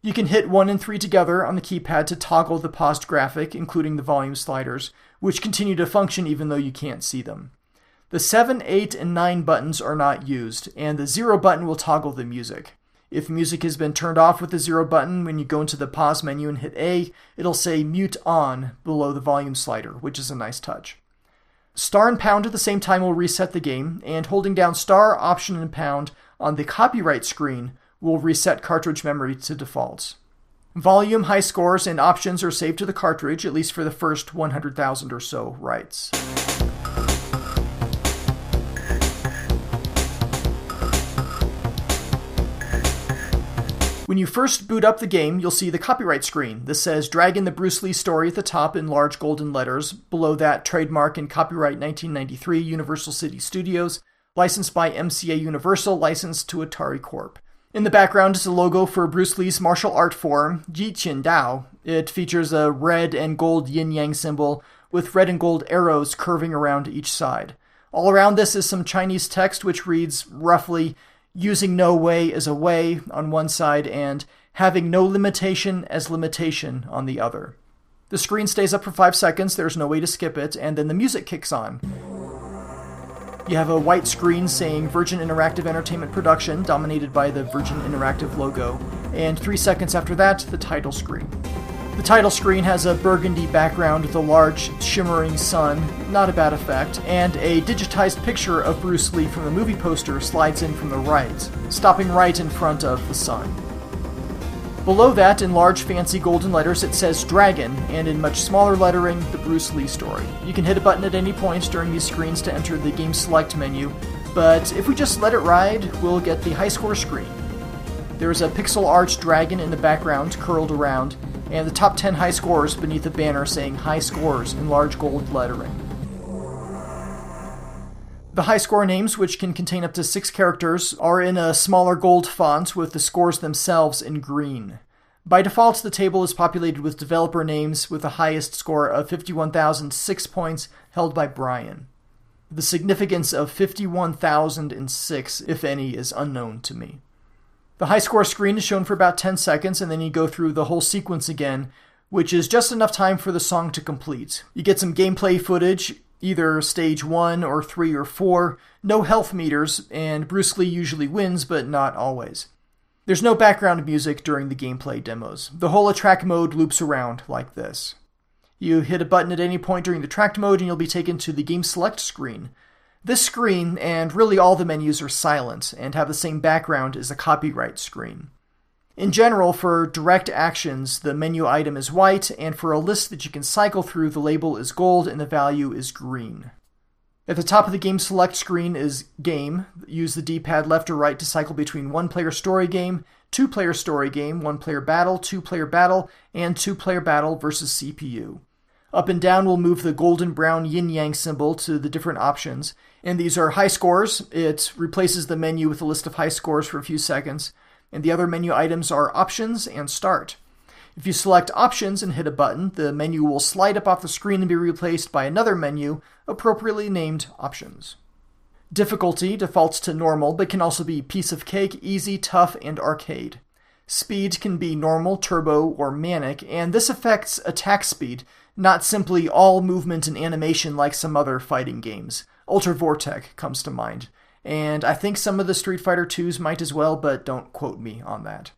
A: You can hit 1 and 3 together on the keypad to toggle the paused graphic, including the volume sliders, which continue to function even though you can't see them. The 7, 8, and 9 buttons are not used, and the 0 button will toggle the music. If music has been turned off with the 0 button, when you go into the pause menu and hit A, it'll say mute on below the volume slider, which is a nice touch. Star and pound at the same time will reset the game, and holding down star, option, and pound on the copyright screen will reset cartridge memory to defaults. Volume, high scores, and options are saved to the cartridge, at least for the first 100,000 or so writes. When you first boot up the game, you'll see the copyright screen. This says Dragon the Bruce Lee Story at the top in large golden letters. Below that, trademark and copyright 1993 Universal City Studios, licensed by MCA Universal, licensed to Atari Corp. In the background is a logo for Bruce Lee's martial art form, Ji Qin Dao. It features a red and gold yin-yang symbol with red and gold arrows curving around each side. All around this is some Chinese text which reads roughly, using no way as a way on one side and having no limitation as limitation on the other. The screen stays up for 5 seconds, there's no way to skip it, and then the music kicks on. You have a white screen saying Virgin Interactive Entertainment Production, dominated by the Virgin Interactive logo, and 3 seconds after that, the title screen. The title screen has a burgundy background with a large, shimmering sun, not a bad effect, and a digitized picture of Bruce Lee from the movie poster slides in from the right, stopping right in front of the sun. Below that, in large fancy golden letters, it says Dragon, and in much smaller lettering, the Bruce Lee story. You can hit a button at any point during these screens to enter the game select menu, but if we just let it ride, we'll get the high score screen. There is a pixel art dragon in the background, curled around, and the top 10 high scores beneath a banner saying High Scores in large gold lettering. The high score names, which can contain up to 6 characters, are in a smaller gold font with the scores themselves in green. By default, the table is populated with developer names with the highest score of 51,006 points held by Brian. The significance of 51,006, if any, is unknown to me. The high score screen is shown for about 10 seconds, and then you go through the whole sequence again, which is just enough time for the song to complete. You get some gameplay footage, either stage 1 or 3 or 4, no health meters, and Bruce Lee usually wins, but not always. There's no background music during the gameplay demos. The whole track mode loops around like this. You hit a button at any point during the track mode and you'll be taken to the game select screen. This screen, and really all the menus, are silent and have the same background as a copyright screen. In general, for direct actions, the menu item is white, and for a list that you can cycle through, the label is gold and the value is green. At the top of the game select screen is Game. Use the D-pad left or right to cycle between 1-player story game, 2-player story game, 1-player battle, 2-player battle, and 2-player battle versus CPU. Up and down will move the golden-brown yin-yang symbol to the different options, and these are high scores. It replaces the menu with a list of high scores for a few seconds, and the other menu items are Options and Start. If you select Options and hit a button, the menu will slide up off the screen and be replaced by another menu, appropriately named Options. Difficulty defaults to normal, but can also be piece of cake, easy, tough, and arcade. Speed can be normal, turbo, or manic, and this affects attack speed, not simply all movement and animation like some other fighting games. Ultra Vortec comes to mind, and I think some of the Street Fighter 2s might as well, but don't quote me on that.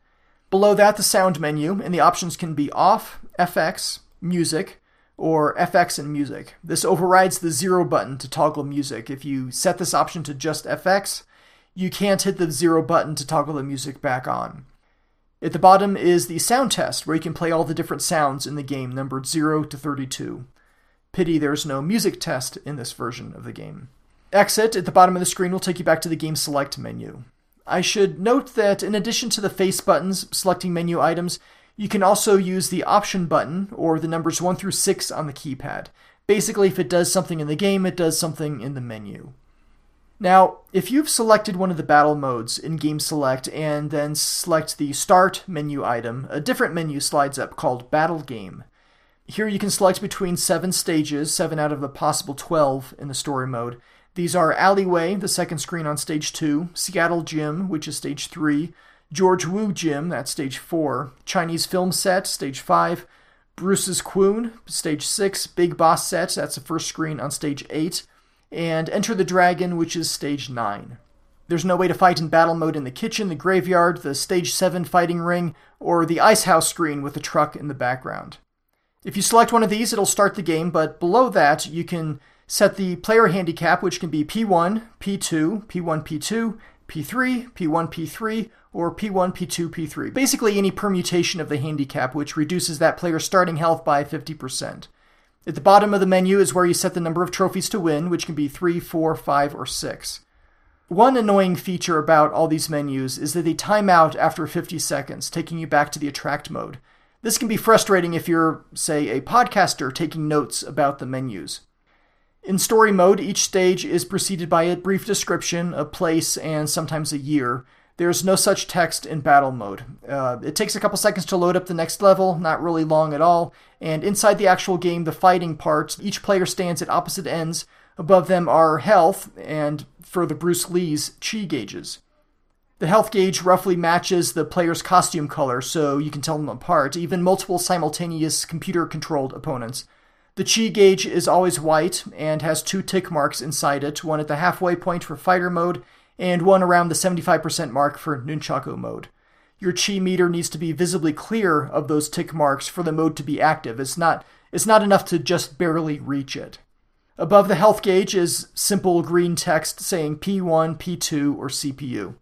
A: Below that, the sound menu, and the options can be off, FX, music, or FX and music. This overrides the 0 button to toggle music. If you set this option to just FX, you can't hit the 0 button to toggle the music back on. At the bottom is the sound test, where you can play all the different sounds in the game, numbered 0 to 32. Pity there's no music test in this version of the game. Exit at the bottom of the screen will take you back to the game select menu. I should note that in addition to the face buttons selecting menu items, you can also use the option button or the numbers 1 through 6 on the keypad. Basically, if it does something in the game, it does something in the menu. Now, if you've selected one of the battle modes in Game Select and then select the Start menu item, a different menu slides up called Battle Game. Here you can select between 7 stages, 7 out of the possible 12 in the story mode. These are Alleyway, the second screen on Stage 2, Seattle Gym, which is Stage 3, George Wu Gym, that's Stage 4, Chinese Film Set, Stage 5, Bruce's Quoon, Stage 6, Big Boss Set, that's the first screen on Stage 8, and Enter the Dragon, which is Stage 9. There's no way to fight in battle mode in the kitchen, the graveyard, the Stage 7 fighting ring, or the Ice House screen with the truck in the background. If you select one of these, it'll start the game, but below that, you can set the player handicap, which can be P1, P2, P1, P2, P3, P1, P3, or P1, P2, P3. Basically any permutation of the handicap, which reduces that player's starting health by 50%. At the bottom of the menu is where you set the number of trophies to win, which can be 3, 4, 5, or 6. One annoying feature about all these menus is that they time out after 50 seconds, taking you back to the attract mode. This can be frustrating if you're, say, a podcaster taking notes about the menus. In story mode, each stage is preceded by a brief description, a place, and sometimes a year. There's no such text in battle mode. It takes a couple seconds to load up the next level, not really long at all, and inside the actual game, the fighting parts, each player stands at opposite ends. Above them are health, and for the Bruce Lee's, chi gauges. The health gauge roughly matches the player's costume color, so you can tell them apart, even multiple simultaneous computer-controlled opponents. The chi gauge is always white and has 2 tick marks inside it, one at the halfway point for fighter mode and one around the 75% mark for nunchaku mode. Your chi meter needs to be visibly clear of those tick marks for the mode to be active. It's not enough to just barely reach it. Above the health gauge is simple green text saying P1, P2, or CPU.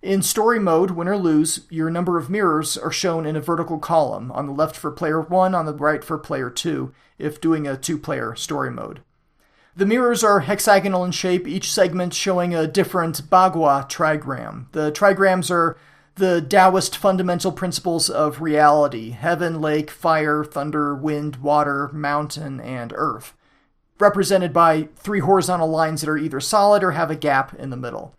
A: In story mode, win or lose, your number of mirrors are shown in a vertical column, on the left for player 1, on the right for player 2, if doing a 2-player story mode. The mirrors are hexagonal in shape, each segment showing a different Bagua trigram. The trigrams are the Taoist fundamental principles of reality: heaven, lake, fire, thunder, wind, water, mountain, and earth, represented by 3 horizontal lines that are either solid or have a gap in the middle.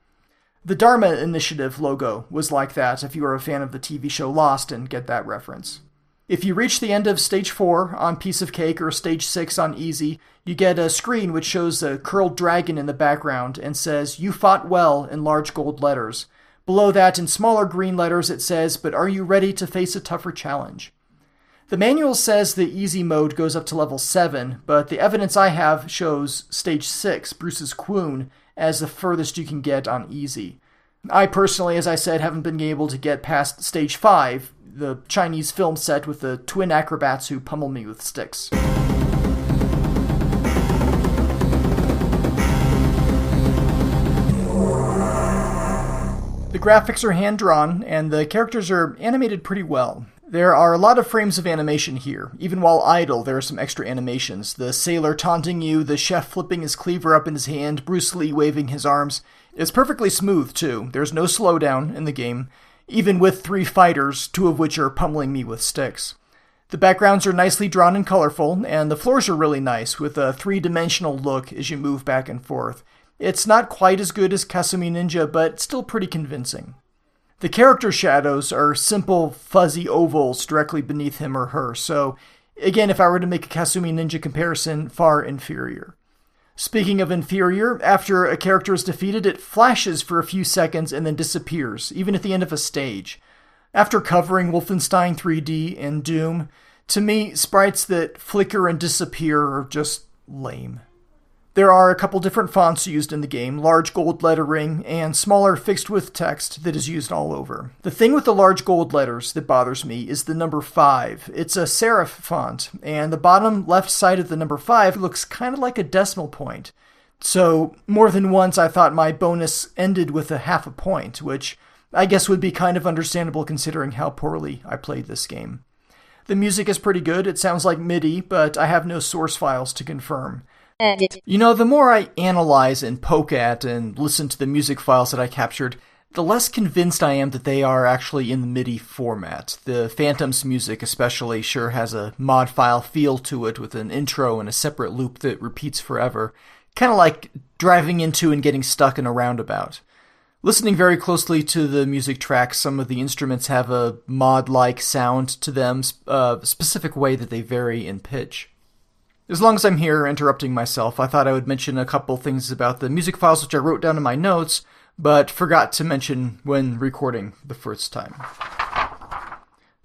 A: The Dharma Initiative logo was like that, if you are a fan of the TV show Lost and get that reference. If you reach the end of Stage 4 on Piece of Cake or Stage 6 on Easy, you get a screen which shows a curled dragon in the background and says, "You fought well," in large gold letters. Below that, in smaller green letters, it says, "But are you ready to face a tougher challenge?" The manual says the Easy mode goes up to level 7, but the evidence I have shows Stage 6, Bruce's Quoon, as the furthest you can get on Easy. I personally, as I said, haven't been able to get past Stage 5, the Chinese film set with the twin acrobats who pummel me with sticks. The graphics are hand-drawn, and the characters are animated pretty well. There are a lot of frames of animation here. Even while idle, there are some extra animations. The sailor taunting you, the chef flipping his cleaver up in his hand, Bruce Lee waving his arms. It's perfectly smooth, too. There's no slowdown in the game, even with 3 fighters, 2 of which are pummeling me with sticks. The backgrounds are nicely drawn and colorful, and the floors are really nice, with a 3-dimensional look as you move back and forth. It's not quite as good as Kasumi Ninja, but still pretty convincing. The character shadows are simple, fuzzy ovals directly beneath him or her, so, again, if I were to make a Kasumi Ninja comparison, far inferior. Speaking of inferior, after a character is defeated, it flashes for a few seconds and then disappears, even at the end of a stage. After covering Wolfenstein 3D and Doom, to me, sprites that flicker and disappear are just lame. There are a couple different fonts used in the game, large gold lettering and smaller fixed-width text that is used all over. The thing with the large gold letters that bothers me is the number 5. It's a serif font, and the bottom left side of the number 5 looks kind of like a decimal point. So, more than once I thought my bonus ended with a half a point, which I guess would be kind of understandable considering how poorly I played this game. The music is pretty good, it sounds like MIDI, but I have no source files to confirm.
E: Edit.
A: You know, the more I analyze and poke at and listen to the music files that I captured, the less convinced I am that they are actually in the MIDI format. The Phantom's music especially sure has a mod file feel to it with an intro and a separate loop that repeats forever, kind of like driving into and getting stuck in a roundabout. Listening very closely to the music tracks, some of the instruments have a mod-like sound to them, a specific way that they vary in pitch. As long as I'm here interrupting myself, I thought I would mention a couple things about the music files which I wrote down in my notes, but forgot to mention when recording the first time.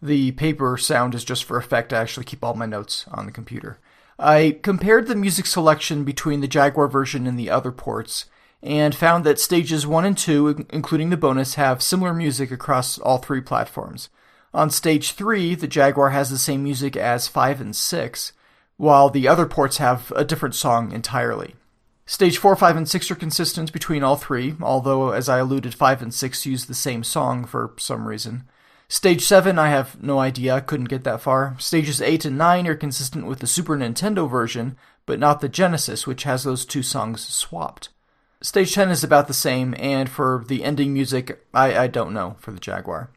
A: The paper sound is just for effect. I actually keep all my notes on the computer. I compared the music selection between the Jaguar version and the other ports, and found that stages 1 and 2, including the bonus, have similar music across all 3 platforms. On stage 3, the Jaguar has the same music as 5 and 6, while the other ports have a different song entirely. Stage 4, 5, and 6 are consistent between all 3, although, as I alluded, 5 and 6 use the same song for some reason. Stage 7, I have no idea, I couldn't get that far. Stages 8 and 9 are consistent with the Super Nintendo version, but not the Genesis, which has those 2 songs swapped. Stage 10 is about the same, and for the ending music, I don't know for the Jaguar.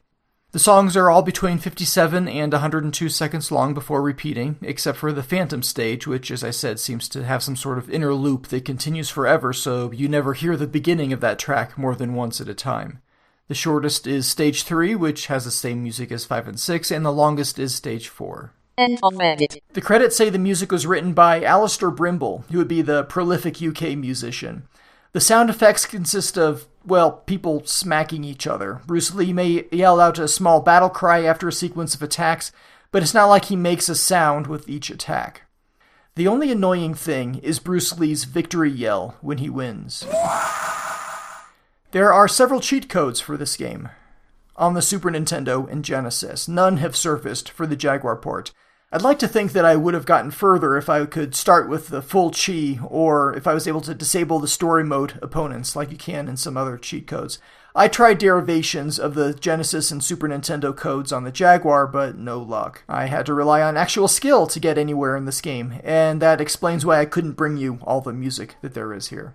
A: The songs are all between 57 and 102 seconds long before repeating, except for the Phantom stage, which, as I said, seems to have some sort of inner loop that continues forever, so you never hear the beginning of that track more than once at a time. The shortest is stage 3, which has the same music as 5 and 6, and the longest is stage 4.
E: End of edit.
A: The credits say the music was written by Alistair Brimble, who would be the prolific UK musician. The sound effects consist of, well, people smacking each other. Bruce Lee may yell out a small battle cry after a sequence of attacks, but it's not like he makes a sound with each attack. The only annoying thing is Bruce Lee's victory yell when he wins. There are several cheat codes for this game on the Super Nintendo and Genesis. None have surfaced for the Jaguar port. I'd like to think that I would have gotten further if I could start with the full chi, or if I was able to disable the story mode opponents like you can in some other cheat codes. I tried derivations of the Genesis and Super Nintendo codes on the Jaguar, but no luck. I had to rely on actual skill to get anywhere in this game, and that explains why I couldn't bring you all the music that there is here.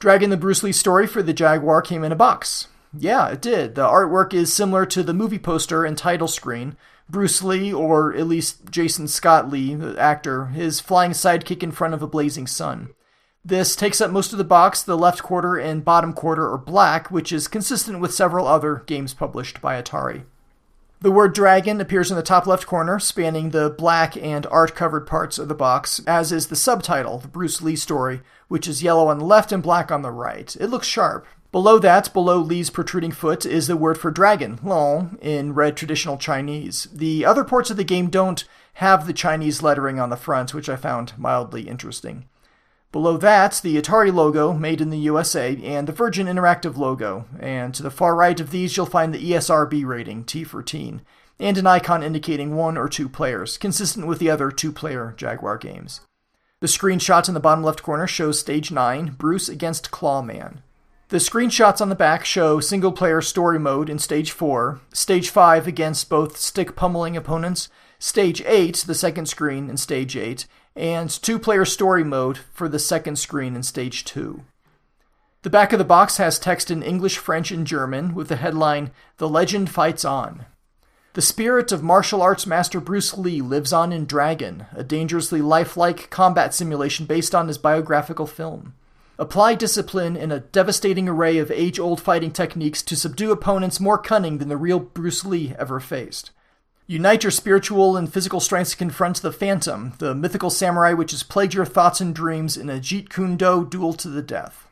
A: Dragging the Bruce Lee story for the Jaguar came in a box. Yeah, it did. The artwork is similar to the movie poster and title screen. Bruce Lee, or at least Jason Scott Lee, the actor, is flying sidekick in front of a blazing sun. This takes up most of the box. The left quarter and bottom quarter are black, which is consistent with several other games published by Atari. The word dragon appears in the top left corner, spanning the black and art-covered parts of the box, as is the subtitle, the Bruce Lee story, which is yellow on the left and black on the right. It looks sharp. Below that, below Lee's protruding foot, is the word for dragon, long, in red traditional Chinese. The other ports of the game don't have the Chinese lettering on the front, which I found mildly interesting. Below that, the Atari logo, made in the USA, and the Virgin Interactive logo, and to the far right of these you'll find the ESRB rating, T for teen, and an icon indicating 1 or 2 players, consistent with the other 2-player Jaguar games. The screenshot in the bottom left corner shows Stage 9, Bruce against Clawman. The screenshots on the back show single-player story mode in Stage 4, Stage 5 against both stick-pummeling opponents, Stage 8, the second screen in Stage 8, and 2-player story mode for the second screen in Stage 2. The back of the box has text in English, French, and German with the headline, "The Legend Fights On." The spirit of martial arts master Bruce Lee lives on in Dragon, a dangerously lifelike combat simulation based on his biographical film. Apply discipline in a devastating array of age-old fighting techniques to subdue opponents more cunning than the real Bruce Lee ever faced. Unite your spiritual and physical strengths to confront the Phantom, the mythical samurai which has plagued your thoughts and dreams in a Jeet Kune Do duel to the death.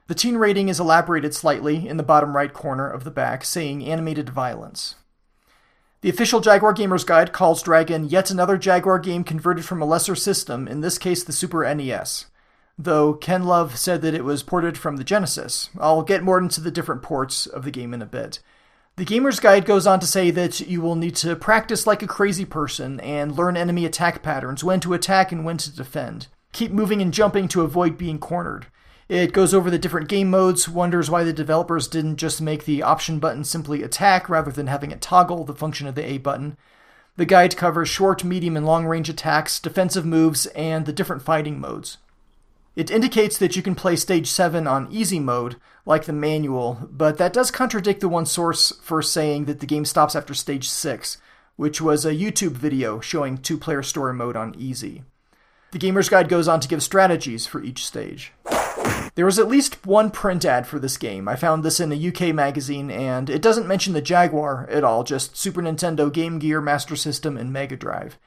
A: The teen rating is elaborated slightly in the bottom right corner of the back, saying animated violence. The official Jaguar Gamer's Guide calls Dragon yet another Jaguar game converted from a lesser system, in this case the Super NES. Though Ken Love said that it was ported from the Genesis. I'll get more into the different ports of the game in a bit. The Gamer's Guide goes on to say that you will need to practice like a crazy person and learn enemy attack patterns, when to attack and when to defend. Keep moving and jumping to avoid being cornered. It goes over the different game modes, wonders why the developers didn't just make the option button simply attack rather than having it toggle the function of the A button. The guide covers short, medium, and long-range attacks, defensive moves, and the different fighting modes. It indicates that you can play Stage 7 on Easy mode, like the manual, but that does contradict the one source for saying that the game stops after Stage 6, which was a YouTube video showing 2-player story mode on Easy. The Gamer's Guide goes on to give strategies for each stage. There was at least one print ad for this game. I found this in a UK magazine, and it doesn't mention the Jaguar at all, just Super Nintendo, Game Gear, Master System, and Mega Drive.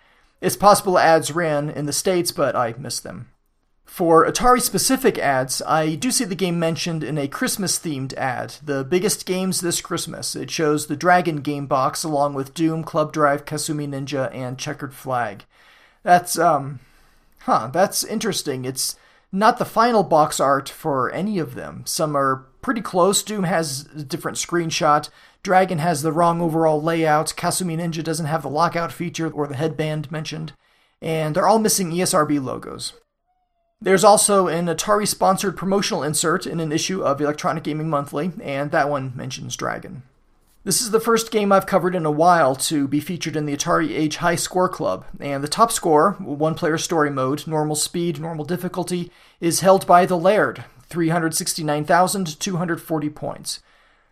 A: It's possible ads ran in the States, but I missed them. For Atari-specific ads, I do see the game mentioned in a Christmas-themed ad, the biggest games this Christmas. It shows the Dragon game box along with Doom, Club Drive, Kasumi Ninja, and Checkered Flag. That's interesting. It's not the final box art for any of them. Some are pretty close. Doom has a different screenshot. Dragon has the wrong overall layout. Kasumi Ninja doesn't have the lockout feature or the headband mentioned. And they're all missing ESRB logos. There's also an Atari-sponsored promotional insert in an issue of Electronic Gaming Monthly, and that one mentions Dragon. This is the first game I've covered in a while to be featured in the Atari Age High Score Club, and the top score, 1-player story mode, normal speed, normal difficulty, is held by the Laird, 369,240 points.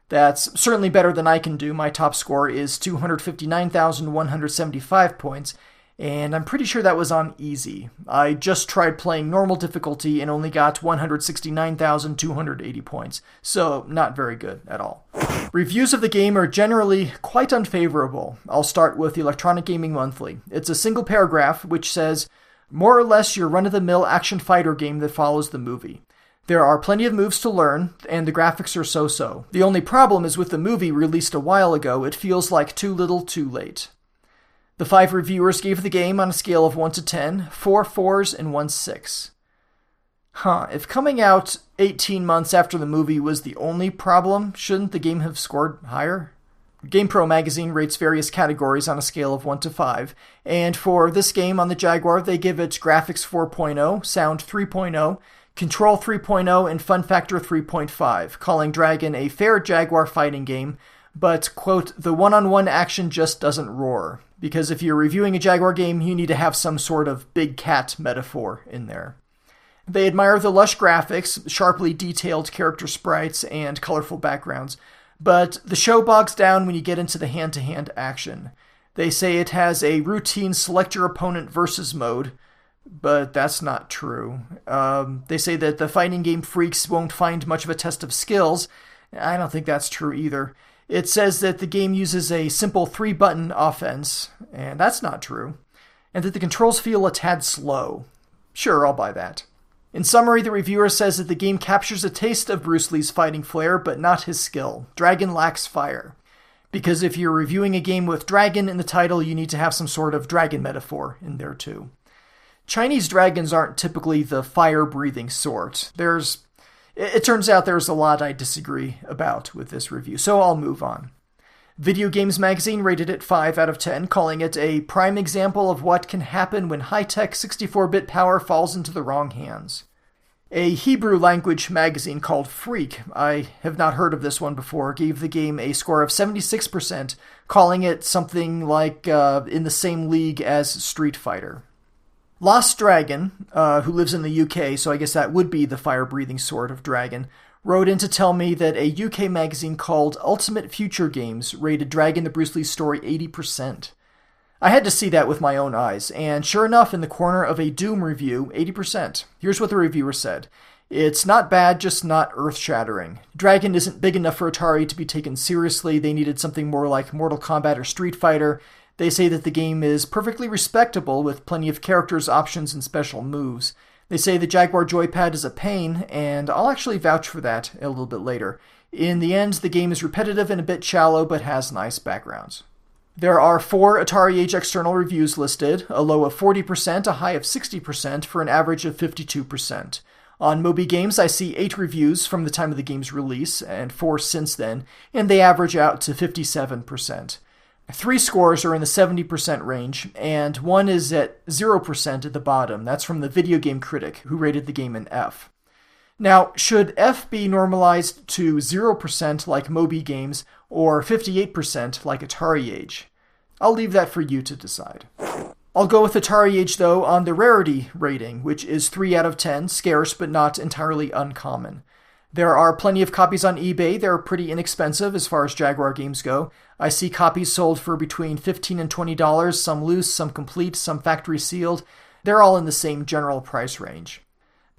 A: That's certainly better than I can do. My top score is 259,175 points, and I'm pretty sure that was on easy. I just tried playing normal difficulty and only got 169,280 points, so not very good at all. Reviews of the game are generally quite unfavorable. I'll start with Electronic Gaming Monthly. It's a single paragraph which says, more or less your run-of-the-mill action fighter game that follows the movie. There are plenty of moves to learn, and the graphics are so-so. The only problem is with the movie released a while ago, it feels like too little too late. The 5 reviewers gave the game on a scale of 1 to 10, 4 4s and 1 6. If coming out 18 months after the movie was the only problem, shouldn't the game have scored higher? GamePro magazine rates various categories on a scale of 1 to 5, and for this game on the Jaguar, they give it graphics 4.0, sound 3.0, control 3.0, and fun factor 3.5, calling Dragon a fair Jaguar fighting game, but, quote, the one-on-one action just doesn't roar. Because if you're reviewing a Jaguar game, you need to have some sort of big cat metaphor in there. They admire the lush graphics, sharply detailed character sprites, and colorful backgrounds, but the show bogs down when you get into the hand-to-hand action. They say it has a routine select your opponent versus mode, but that's not true. They say that the fighting game freaks won't find much of a test of skills. I don't think that's true either. It says that the game uses a simple 3-button offense, and that's not true, and that the controls feel a tad slow. Sure, I'll buy that. In summary, the reviewer says that the game captures a taste of Bruce Lee's fighting flair, but not his skill. Dragon lacks fire. Because if you're reviewing a game with dragon in the title, you need to have some sort of dragon metaphor in there too. Chinese dragons aren't typically the fire-breathing sort. It turns out there's a lot I disagree about with this review, so I'll move on. Video Games Magazine rated it 5 out of 10, calling it a prime example of what can happen when high-tech 64-bit power falls into the wrong hands. A Hebrew-language magazine called Freak, I have not heard of this one before, gave the game a score of 76%, calling it something like in the same league as Street Fighter. Lost Dragon, who lives in the UK, so I guess that would be the fire-breathing sort of dragon, wrote in to tell me that a UK magazine called Ultimate Future Games rated Dragon the Bruce Lee story 80%. I had to see that with my own eyes, and sure enough, in the corner of a Doom review, 80%. Here's what the reviewer said. It's not bad, just not earth-shattering. Dragon isn't big enough for Atari to be taken seriously. They needed something more like Mortal Kombat or Street Fighter. They say that the game is perfectly respectable with plenty of characters, options, and special moves. They say the Jaguar joypad is a pain, and I'll actually vouch for that a little bit later. In the end, the game is repetitive and a bit shallow, but has nice backgrounds. There are 4 Atari Age external reviews listed, a low of 40%, a high of 60%, for an average of 52%. On Moby Games, I see 8 reviews from the time of the game's release, and 4 since then, and they average out to 57%. 3 scores are in the 70% range, and 1 is at 0% at the bottom. That's from the Video Game Critic, who rated the game an F. Now, should F be normalized to 0% like Moby Games, or 58% like Atari Age? I'll leave that for you to decide. I'll go with Atari Age, though, on the rarity rating, which is 3 out of 10, scarce but not entirely uncommon. There are plenty of copies on eBay. They're pretty inexpensive as far as Jaguar games go. I see copies sold for between $15 and $20, some loose, some complete, some factory sealed. They're all in the same general price range.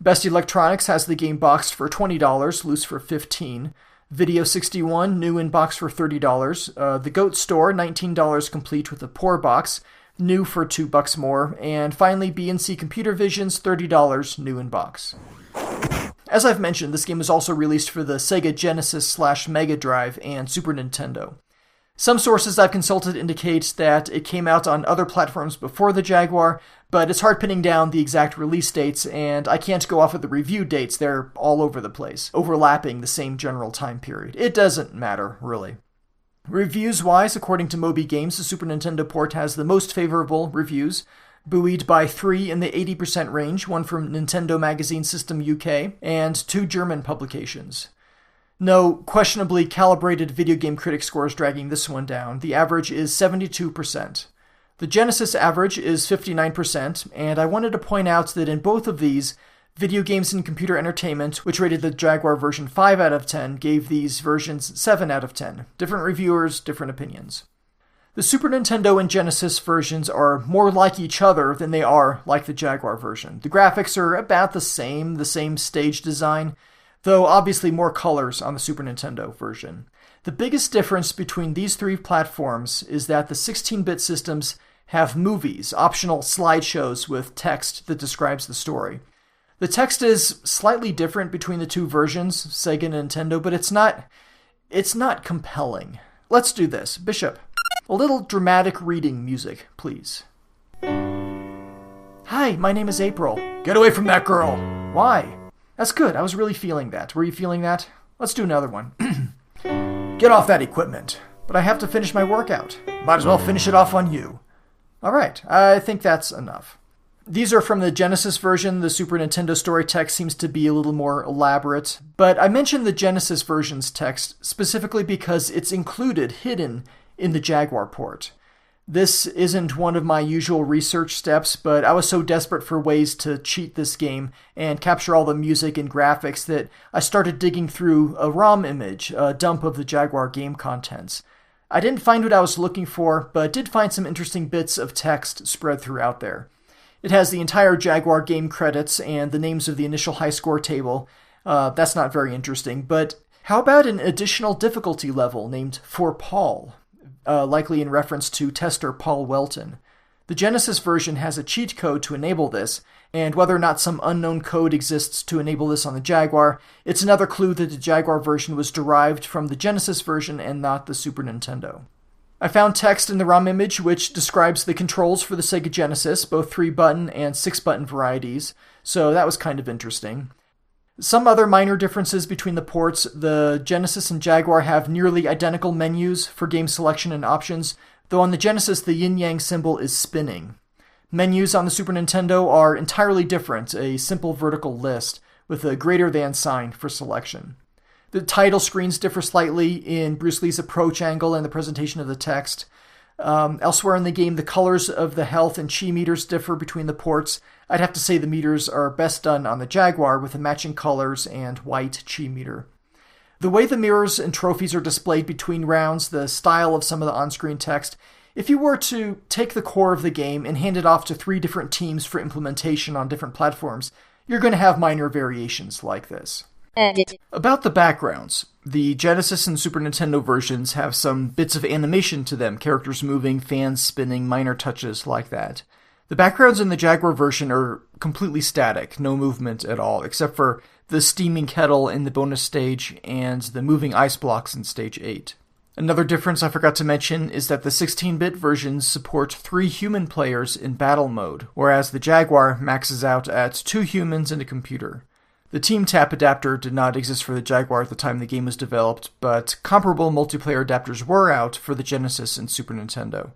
A: Best Electronics has the game boxed for $20, loose for $15. Video 61, new in box for $30. The Goat Store, $19 complete with a poor box, new for $2 more. And finally, B&C Computer Visions, $30, new in box. As I've mentioned, this game was also released for the Sega Genesis/Mega Drive and Super Nintendo. Some sources I've consulted indicate that it came out on other platforms before the Jaguar, but it's hard pinning down the exact release dates, and I can't go off of the review dates. They're all over the place, overlapping the same general time period. It doesn't matter, really. Reviews-wise, according to Moby Games, the Super Nintendo port has the most favorable reviews, buoyed by 3 in the 80% range, one from Nintendo Magazine System UK, and 2 German publications. No questionably calibrated video game critic scores dragging this one down. The average is 72%. The Genesis average is 59%, and I wanted to point out that in both of these, Video Games and Computer Entertainment, which rated the Jaguar version 5 out of 10, gave these versions 7 out of 10. Different reviewers, different opinions. The Super Nintendo and Genesis versions are more like each other than they are like the Jaguar version. The graphics are about the same stage design, though obviously more colors on the Super Nintendo version. The biggest difference between these 3 platforms is that the 16-bit systems have movies, optional slideshows with text that describes the story. The text is slightly different between the 2 versions, Sega and Nintendo, but it's not compelling. Let's do this. Bishop, a little dramatic reading music, please. Hi, my name is April.
B: Get away from that girl!
A: Why? That's good. I was really feeling that. Were you feeling that? Let's do another one.
B: Get off that equipment.
A: But I have to finish my workout.
B: Might as well finish it off on you.
A: All right, I think that's enough. These are from the Genesis version. The Super Nintendo story text seems to be a little more elaborate. But I mentioned the Genesis version's text specifically because it's included, hidden, in the Jaguar port. This isn't one of my usual research steps, but I was so desperate for ways to cheat this game and capture all the music and graphics that I started digging through a ROM image, a dump of the Jaguar game contents. I didn't find what I was looking for, but did find some interesting bits of text spread throughout there. It has the entire Jaguar game credits and the names of the initial high score table. That's not very interesting, but how about an additional difficulty level named For Paul? Likely in reference to tester Paul Welton. The Genesis version has a cheat code to enable this, and whether or not some unknown code exists to enable this on the Jaguar, it's another clue that the Jaguar version was derived from the Genesis version and not the Super Nintendo. I found text in the ROM image which describes the controls for the Sega Genesis, both 3-button and 6-button varieties, so that was kind of interesting. Some other minor differences between the ports: the Genesis and Jaguar have nearly identical menus for game selection and options, though on the Genesis the yin-yang symbol is spinning. Menus on the Super Nintendo are entirely different, a simple vertical list, with a greater than sign for selection. The title screens differ slightly in Bruce Lee's approach angle and the presentation of the text. Elsewhere in the game, the colors of the health and chi meters differ between the ports. I'd have to say the meters are best done on the Jaguar with the matching colors and white chi meter. The way the mirrors and trophies are displayed between rounds, the style of some of the on-screen text, if you were to take the core of the game and hand it off to 3 different teams for implementation on different platforms, you're going to have minor variations like this.
E: Edit.
A: About the backgrounds. The Genesis and Super Nintendo versions have some bits of animation to them, characters moving, fans spinning, minor touches like that. The backgrounds in the Jaguar version are completely static, no movement at all, except for the steaming kettle in the bonus stage and the moving ice blocks in stage 8. Another difference I forgot to mention is that the 16-bit versions support 3 human players in battle mode, whereas the Jaguar maxes out at 2 humans and a computer. The Team Tap adapter did not exist for the Jaguar at the time the game was developed, but comparable multiplayer adapters were out for the Genesis and Super Nintendo.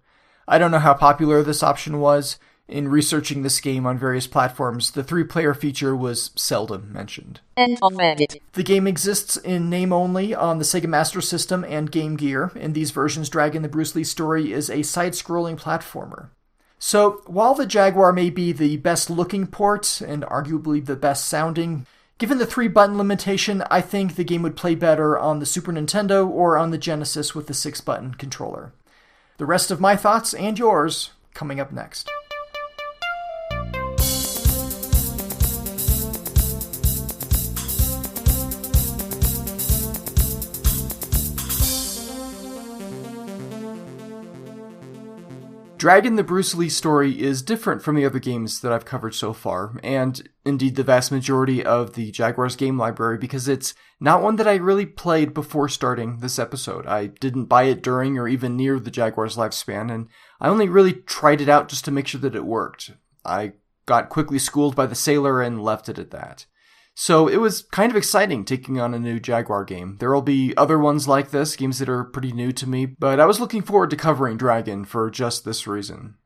A: I don't know how popular this option was. In researching this game on various platforms, the 3-player feature was seldom mentioned.
E: End of edit.
A: The game exists in name only on the Sega Master System and Game Gear. In these versions, Dragon the Bruce Lee Story is a side-scrolling platformer. So, while the Jaguar may be the best-looking port, and arguably the best-sounding, given the 3-button limitation, I think the game would play better on the Super Nintendo or on the Genesis with the 6-button controller. The rest of my thoughts, and yours, coming up next. Dragon the Bruce Lee Story is different from the other games that I've covered so far, and indeed the vast majority of the Jaguar's game library, because it's not one that I really played before starting this episode. I didn't buy it during or even near the Jaguar's lifespan, and I only really tried it out just to make sure that it worked. I got quickly schooled by the sailor and left it at that. So it was kind of exciting taking on a new Jaguar game. There will be other ones like this, games that are pretty new to me, but I was looking forward to covering Dragon for just this reason.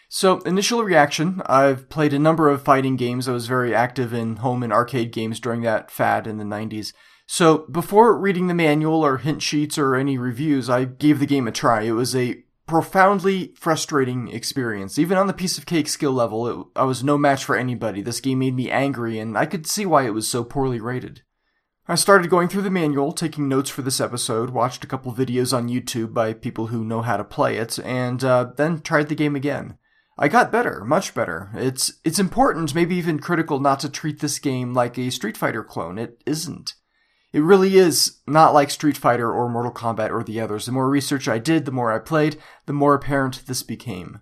A: So, initial reaction, I've played a number of fighting games. I was very active in home and arcade games during that fad in the 90s. So, before reading the manual or hint sheets or any reviews, I gave the game a try. It was a profoundly frustrating experience. Even on the piece of cake skill level, I was no match for anybody. This game made me angry, and I could see why it was so poorly rated. I started going through the manual, taking notes for this episode, watched a couple videos on YouTube by people who know how to play it, and then tried the game again. I got better, much better. It's important, maybe even critical, not to treat this game like a Street Fighter clone. It isn't. It really is not like Street Fighter or Mortal Kombat or the others. The more research I did, the more I played, the more apparent this became.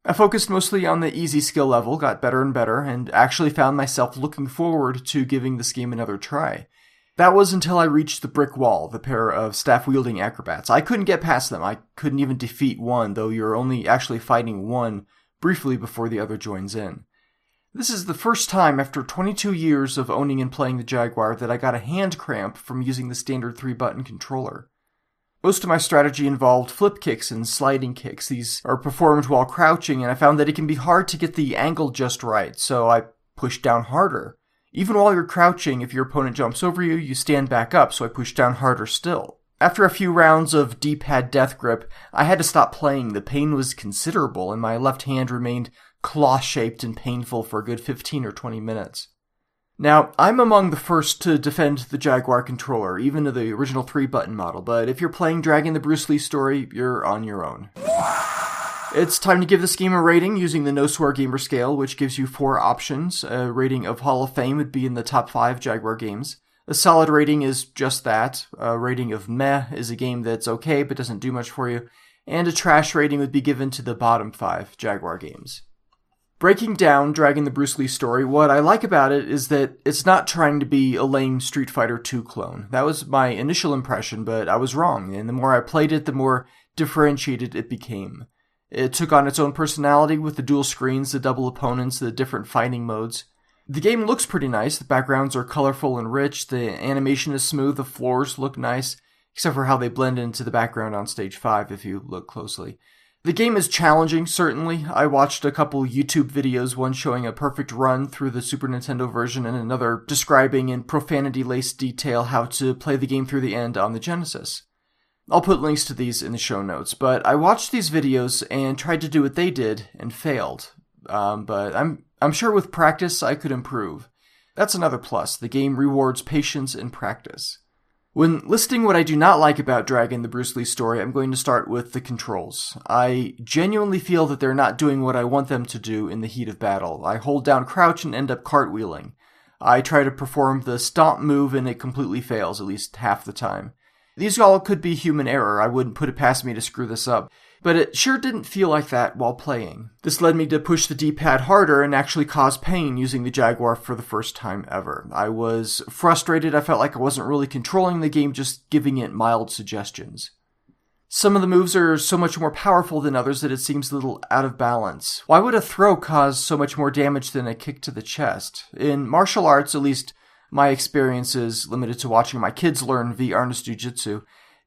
A: I focused mostly on the easy skill level, got better and better, and actually found myself looking forward to giving this game another try. That was until I reached the brick wall, the pair of staff-wielding acrobats. I couldn't get past them. I couldn't even defeat one, though you're only actually fighting one briefly before the other joins in. This is the first time after 22 years of owning and playing the Jaguar that I got a hand cramp from using the standard 3-button controller. Most of my strategy involved flip kicks and sliding kicks. These are performed while crouching, and I found that it can be hard to get the angle just right, so I pushed down harder. Even while you're crouching, if your opponent jumps over you, you stand back up, so I pushed down harder still. After a few rounds of D-pad death grip, I had to stop playing. The pain was considerable, and my left hand remained claw-shaped and painful for a good 15 or 20 minutes. Now, I'm among the first to defend the Jaguar controller, even to the original 3-button model, but if you're playing Dragon the Bruce Lee Story, you're on your own. It's time to give this game a rating using the No Swear Gamer scale, which gives you 4 options. A rating of Hall of Fame would be in the top 5 Jaguar games. A solid rating is just that. A rating of meh is a game that's okay but doesn't do much for you. And a trash rating would be given to the bottom 5 Jaguar games. Breaking down Dragon the Bruce Lee Story, what I like about it is that it's not trying to be a lame Street Fighter II clone. That was my initial impression, but I was wrong, and the more I played it, the more differentiated it became. It took on its own personality with the dual screens, the double opponents, the different fighting modes. The game looks pretty nice. The backgrounds are colorful and rich, the animation is smooth, the floors look nice, except for how they blend into the background on stage 5 if you look closely. The game is challenging, certainly. I watched a couple YouTube videos, one showing a perfect run through the Super Nintendo version and another describing in profanity-laced detail how to play the game through the end on the Genesis. I'll put links to these in the show notes, but I watched these videos and tried to do what they did and failed. But I'm sure with practice I could improve. That's another plus. The game rewards patience and practice. When listing what I do not like about Dragon the Bruce Lee Story, I'm going to start with the controls. I genuinely feel that they're not doing what I want them to do in the heat of battle. I hold down crouch and end up cartwheeling. I try to perform the stomp move and it completely fails at least half the time. These all could be human error, I wouldn't put it past me to screw this up, but it sure didn't feel like that while playing. This led me to push the D-pad harder and actually cause pain using the Jaguar for the first time ever. I was frustrated, I felt like I wasn't really controlling the game, just giving it mild suggestions. Some of the moves are so much more powerful than others that it seems a little out of balance. Why would a throw cause so much more damage than a kick to the chest? In martial arts, at least my experience is limited to watching my kids learn V-Arnis Jiu-Jitsu.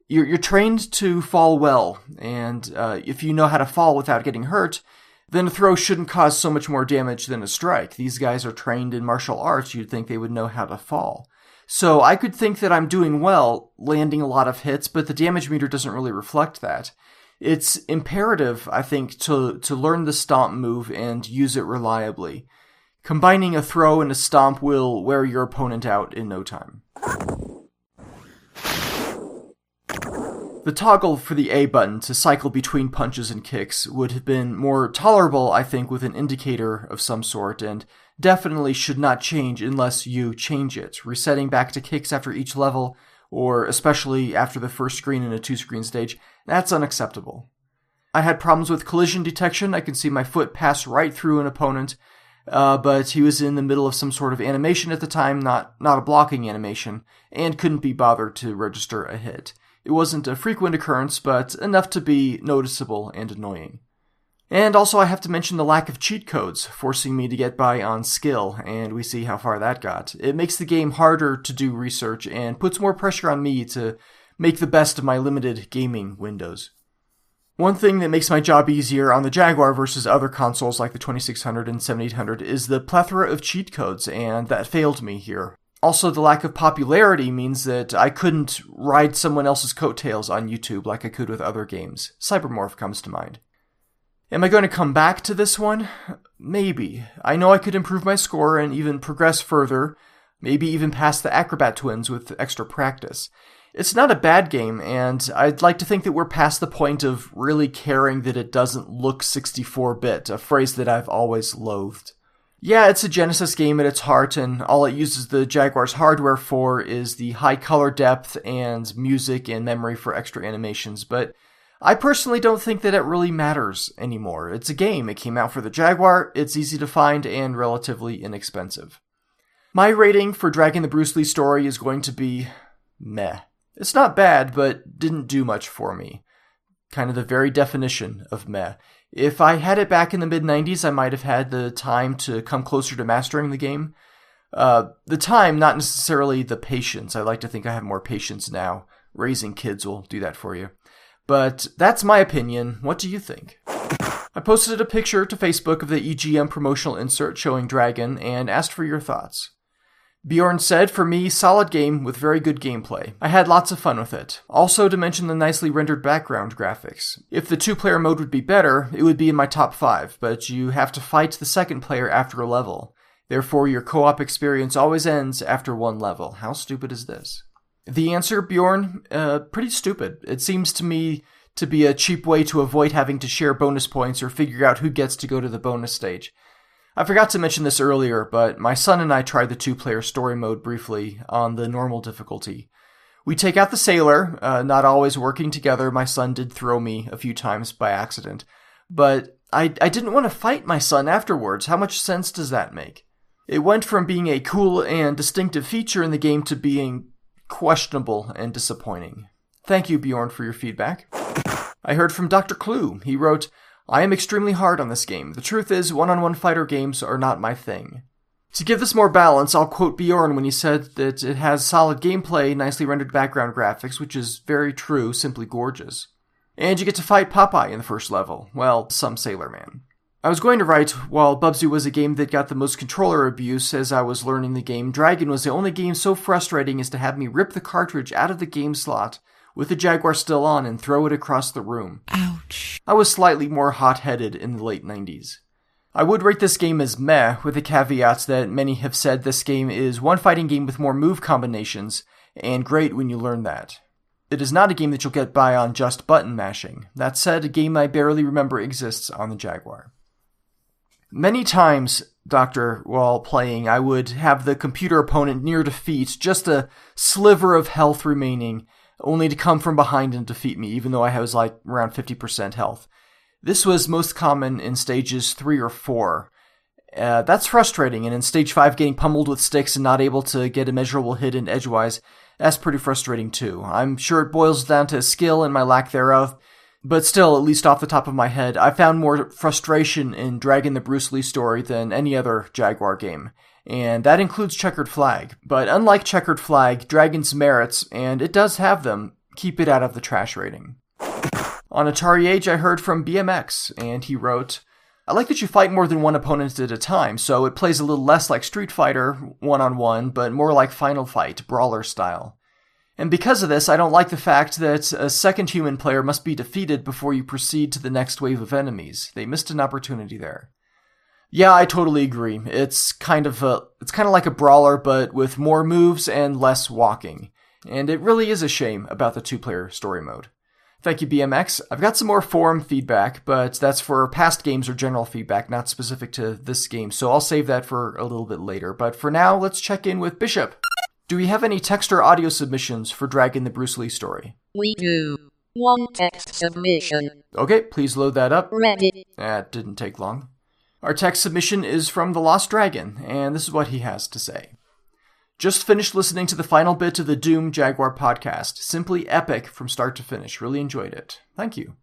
A: You're trained to fall well, and if you know how to fall without getting hurt, then a throw shouldn't cause so much more damage than a strike. These guys are trained in martial arts, you'd think they would know how to fall. So I could think that I'm doing well, landing a lot of hits, but the damage meter doesn't really reflect that. It's imperative, I think, to learn the stomp move and use it reliably. Combining a throw and a stomp will wear your opponent out in no time. The toggle for the A button to cycle between punches and kicks would have been more tolerable, I think, with an indicator of some sort, and definitely should not change unless you change it. Resetting back to kicks after each level, or especially after the first screen in a 2-screen stage, that's unacceptable. I had problems with collision detection. I could see my foot pass right through an opponent, but he was in the middle of some sort of animation at the time, not a blocking animation, and couldn't be bothered to register a hit. It wasn't a frequent occurrence, but enough to be noticeable and annoying. And also I have to mention the lack of cheat codes, forcing me to get by on skill, and we see how far that got. It makes the game harder to do research and puts more pressure on me to make the best of my limited gaming windows. One thing that makes my job easier on the Jaguar versus other consoles like the 2600 and 7800 is the plethora of cheat codes, and that failed me here. Also, the lack of popularity means that I couldn't ride someone else's coattails on YouTube like I could with other games. Cybermorph comes to mind. Am I going to come back to this one? Maybe. I know I could improve my score and even progress further, maybe even past the Acrobat Twins with extra practice. It's not a bad game, and I'd like to think that we're past the point of really caring that it doesn't look 64-bit, a phrase that I've always loathed. Yeah, it's a Genesis game at its heart, and all it uses the Jaguar's hardware for is the high color depth and music and memory for extra animations, but I personally don't think that it really matters anymore. It's a game, it came out for the Jaguar, it's easy to find and relatively inexpensive. My rating for Dragging the Bruce Lee story is going to be meh. It's not bad, but didn't do much for me. Kind of the very definition of meh. If I had it back in the mid-90s, I might have had the time to come closer to mastering the game. The time, not necessarily the patience. I like to think I have more patience now. Raising kids will do that for you. But that's my opinion. What do you think? I posted a picture to Facebook of the EGM promotional insert showing Dragon and asked for your thoughts. Björn said, for me, solid game with very good gameplay. I had lots of fun with it. Also to mention the nicely rendered background graphics. If the 2-player mode would be better, it would be in my top 5, but you have to fight the second player after a level. Therefore, your co-op experience always ends after one level. How stupid is this? The answer, Bjorn, pretty stupid. It seems to me to be a cheap way to avoid having to share bonus points or figure out who gets to go to the bonus stage. I forgot to mention this earlier, but my son and I tried the 2-player story mode briefly on the normal difficulty. We take out the sailor, not always working together. My son did throw me a few times by accident, but I didn't want to fight my son afterwards. How much sense does that make? It went from being a cool and distinctive feature in the game to being questionable and disappointing. Thank you, Bjorn, for your feedback. I heard from Dr. Clue. He wrote, I am extremely hard on this game. The truth is, one-on-one fighter games are not my thing. To give this more balance, I'll quote Bjorn when he said that it has solid gameplay, nicely rendered background graphics, which is very true, simply gorgeous. And you get to fight Popeye in the first level. Well, some sailor man. I was going to write, while Bubsy was a game that got the most controller abuse as I was learning the game, Dragon was the only game so frustrating as to have me rip the cartridge out of the game slot with the Jaguar still on and throw it across the room.
F: Ouch.
A: I was slightly more hot-headed in the late 90s. I would rate this game as meh, with the caveats that many have said this game is one fighting game with more move combinations, and great when you learn that. It is not a game that you'll get by on just button mashing. That said, a game I barely remember exists on the Jaguar. Many times, Doctor, while playing, I would have the computer opponent near defeat, just a sliver of health remaining, only to come from behind and defeat me, even though I was like around 50% health. This was most common in stages 3 or 4. That's frustrating, and in stage 5 getting pummeled with sticks and not able to get a measurable hit in edgewise, that's pretty frustrating too. I'm sure it boils down to skill and my lack thereof, but still, at least off the top of my head, I found more frustration in Dragon the Bruce Lee story than any other Jaguar game. And that includes Checkered Flag. But unlike Checkered Flag, Dragon's merits, and it does have them, keep it out of the trash rating. On Atari Age, I heard from BMX, and he wrote, I like that you fight more than one opponent at a time, so it plays a little less like Street Fighter, one-on-one, but more like Final Fight, brawler style. And because of this, I don't like the fact that a second human player must be defeated before you proceed to the next wave of enemies. They missed an opportunity there. Yeah, I totally agree. It's kind of like a brawler, but with more moves and less walking. And it really is a shame about the 2-player story mode. Thank you, BMX. I've got some more forum feedback, but that's for past games or general feedback, not specific to this game, so I'll save that for a little bit later. But for now, let's check in with Bishop. Do we have any text or audio submissions for Dragon the Bruce Lee story?
E: We do. One text submission.
A: Okay, please load that up.
E: Ready.
A: That didn't take long. Our text submission is from The Lost Dragon, and this is what he has to say. Just finished listening to the final bit of the Doom Jaguar podcast. Simply epic from start to finish. Really enjoyed it. Thank you.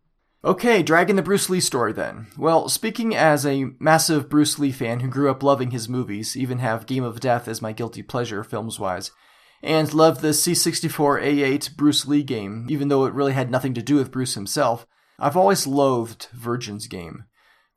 A: Okay, Dragon the Bruce Lee story then. Well, speaking as a massive Bruce Lee fan who grew up loving his movies, even have Game of Death as my guilty pleasure films-wise, and loved the C64A8 Bruce Lee game, even though it really had nothing to do with Bruce himself, I've always loathed Virgin's game.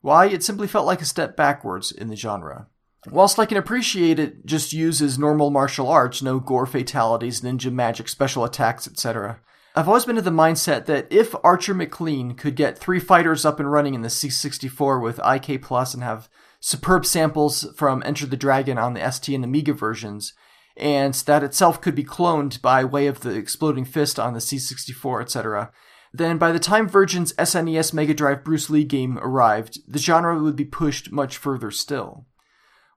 A: Why? It simply felt like a step backwards in the genre. Whilst I can appreciate it just uses normal martial arts, no gore fatalities, ninja magic, special attacks, etc., I've always been of the mindset that if Archer McLean could get 3 fighters up and running in the C64 with IK Plus and have superb samples from Enter the Dragon on the ST and Amiga versions, and that itself could be cloned by way of the Exploding Fist on the C64, etc., then by the time Virgin's SNES Mega Drive Bruce Lee game arrived, the genre would be pushed much further still.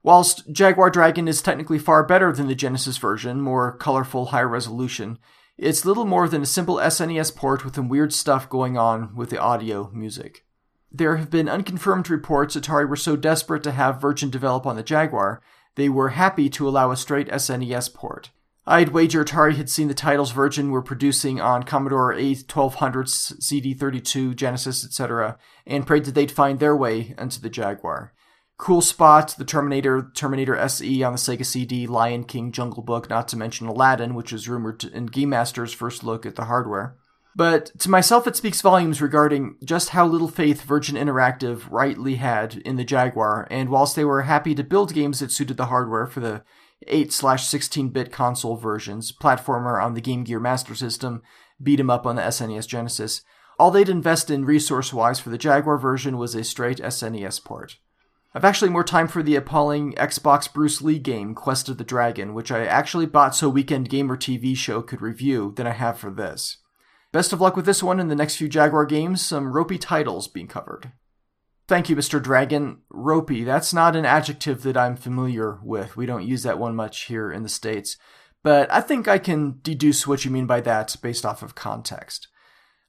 A: Whilst Jaguar Dragon is technically far better than the Genesis version, more colorful, higher resolution, it's little more than a simple SNES port with some weird stuff going on with the audio music. There have been unconfirmed reports Atari were so desperate to have Virgin develop on the Jaguar, they were happy to allow a straight SNES port. I'd wager Atari had seen the titles Virgin were producing on Commodore A1200s, CD32, Genesis, etc., and prayed that they'd find their way into the Jaguar. Cool Spot, the Terminator SE on the Sega CD, Lion King, Jungle Book, not to mention Aladdin, which was rumored in Game Master's first look at the hardware. But to myself it speaks volumes regarding just how little faith Virgin Interactive rightly had in the Jaguar, and whilst they were happy to build games that suited the hardware for the 8/16-bit console versions, platformer on the Game Gear Master System, beat 'em up on the SNES Genesis, all they'd invest in resource-wise for the Jaguar version was a straight SNES port. I've actually more time for the appalling Xbox Bruce Lee game, Quest of the Dragon, which I actually bought so Weekend Gamer TV show could review, than I have for this. Best of luck with this one and the next few Jaguar games, some ropey titles being covered. Thank you, Mr. Dragon. Ropey, that's not an adjective that I'm familiar with. We don't use that one much here in the States. But I think I can deduce what you mean by that based off of context.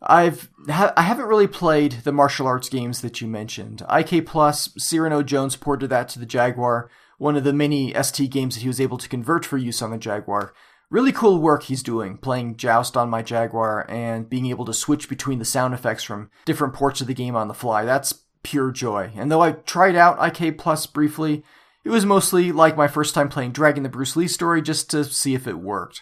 A: I haven't really played the martial arts games that you mentioned. IK Plus, Cyrano Jones ported that to the Jaguar, one of the many ST games that he was able to convert for use on the Jaguar. Really cool work he's doing, playing Joust on my Jaguar and being able to switch between the sound effects from different ports of the game on the fly. That's pure joy. And though I tried out IK Plus briefly, it was mostly like my first time playing Dragon the Bruce Lee story just to see if it worked.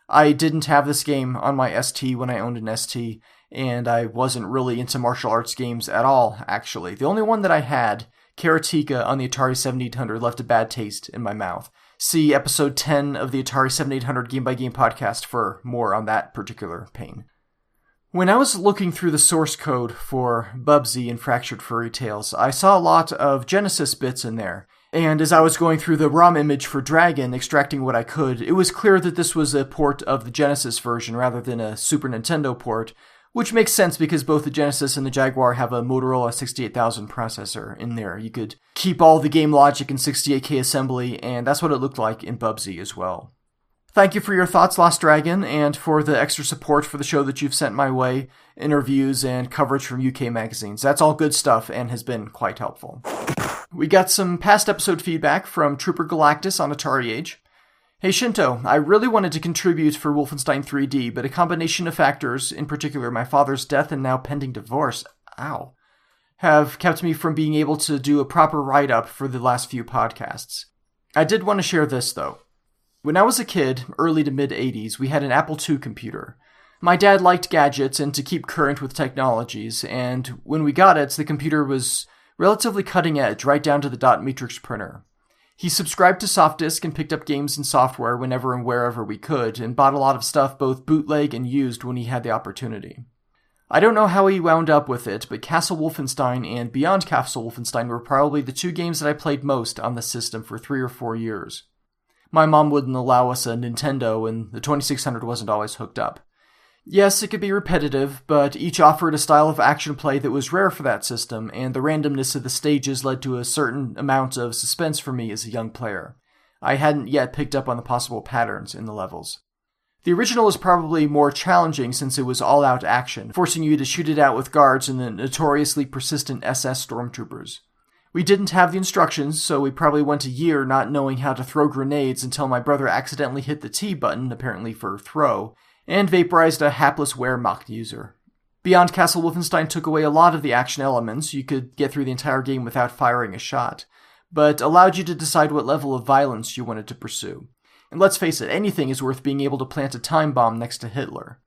A: I didn't have this game on my ST when I owned an ST, and I wasn't really into martial arts games at all, actually. The only one that I had, Karateka on the Atari 7800, left a bad taste in my mouth. See episode 10 of the Atari 7800 Game by Game podcast for more on that particular pain. When I was looking through the source code for Bubsy and Fractured Furry Tales, I saw a lot of Genesis bits in there. And as I was going through the ROM image for Dragon, extracting what I could, it was clear that this was a port of the Genesis version rather than a Super Nintendo port, Which makes sense because both the Genesis and the Jaguar have a Motorola 68000 processor in there. You could keep all the game logic in 68K assembly, and that's what it looked like in Bubsy as well. Thank you for your thoughts, Lost Dragon, and for the extra support for the show that you've sent my way, interviews and coverage from UK magazines. That's all good stuff and has been quite helpful. We got some past episode feedback from Trooper Galactus on Atari Age. Hey Shinto, I really wanted to contribute for Wolfenstein 3D, but a combination of factors, in particular my father's death and now pending divorce, have kept me from being able to do a proper write-up for the last few podcasts. I did want to share this, though. When I was a kid, early to mid-80s, we had an Apple II computer. My dad liked gadgets and to keep current with technologies, and when we got it, the computer was relatively cutting edge, right down to the dot matrix printer. He subscribed to SoftDisk and picked up games and software whenever and wherever we could, and bought a lot of stuff both bootleg and used when he had the opportunity. I don't know how he wound up with it, but Castle Wolfenstein and Beyond Castle Wolfenstein were probably the two games that I played most on the system for 3 or 4 years. My mom wouldn't allow us a Nintendo, and the 2600 wasn't always hooked up. Yes, it could be repetitive, but each offered a style of action play that was rare for that system, and the randomness of the stages led to a certain amount of suspense for me as a young player. I hadn't yet picked up on the possible patterns in the levels. The original was probably more challenging since it was all-out action, forcing you to shoot it out with guards and the notoriously persistent SS stormtroopers. We didn't have the instructions, so we probably went a year not knowing how to throw grenades until my brother accidentally hit the T button, apparently for throw, and vaporized a hapless Wehrmacht user. Beyond Castle Wolfenstein took away a lot of the action elements. You could get through the entire game without firing a shot, but allowed you to decide what level of violence you wanted to pursue. And let's face it, anything is worth being able to plant a time bomb next to Hitler.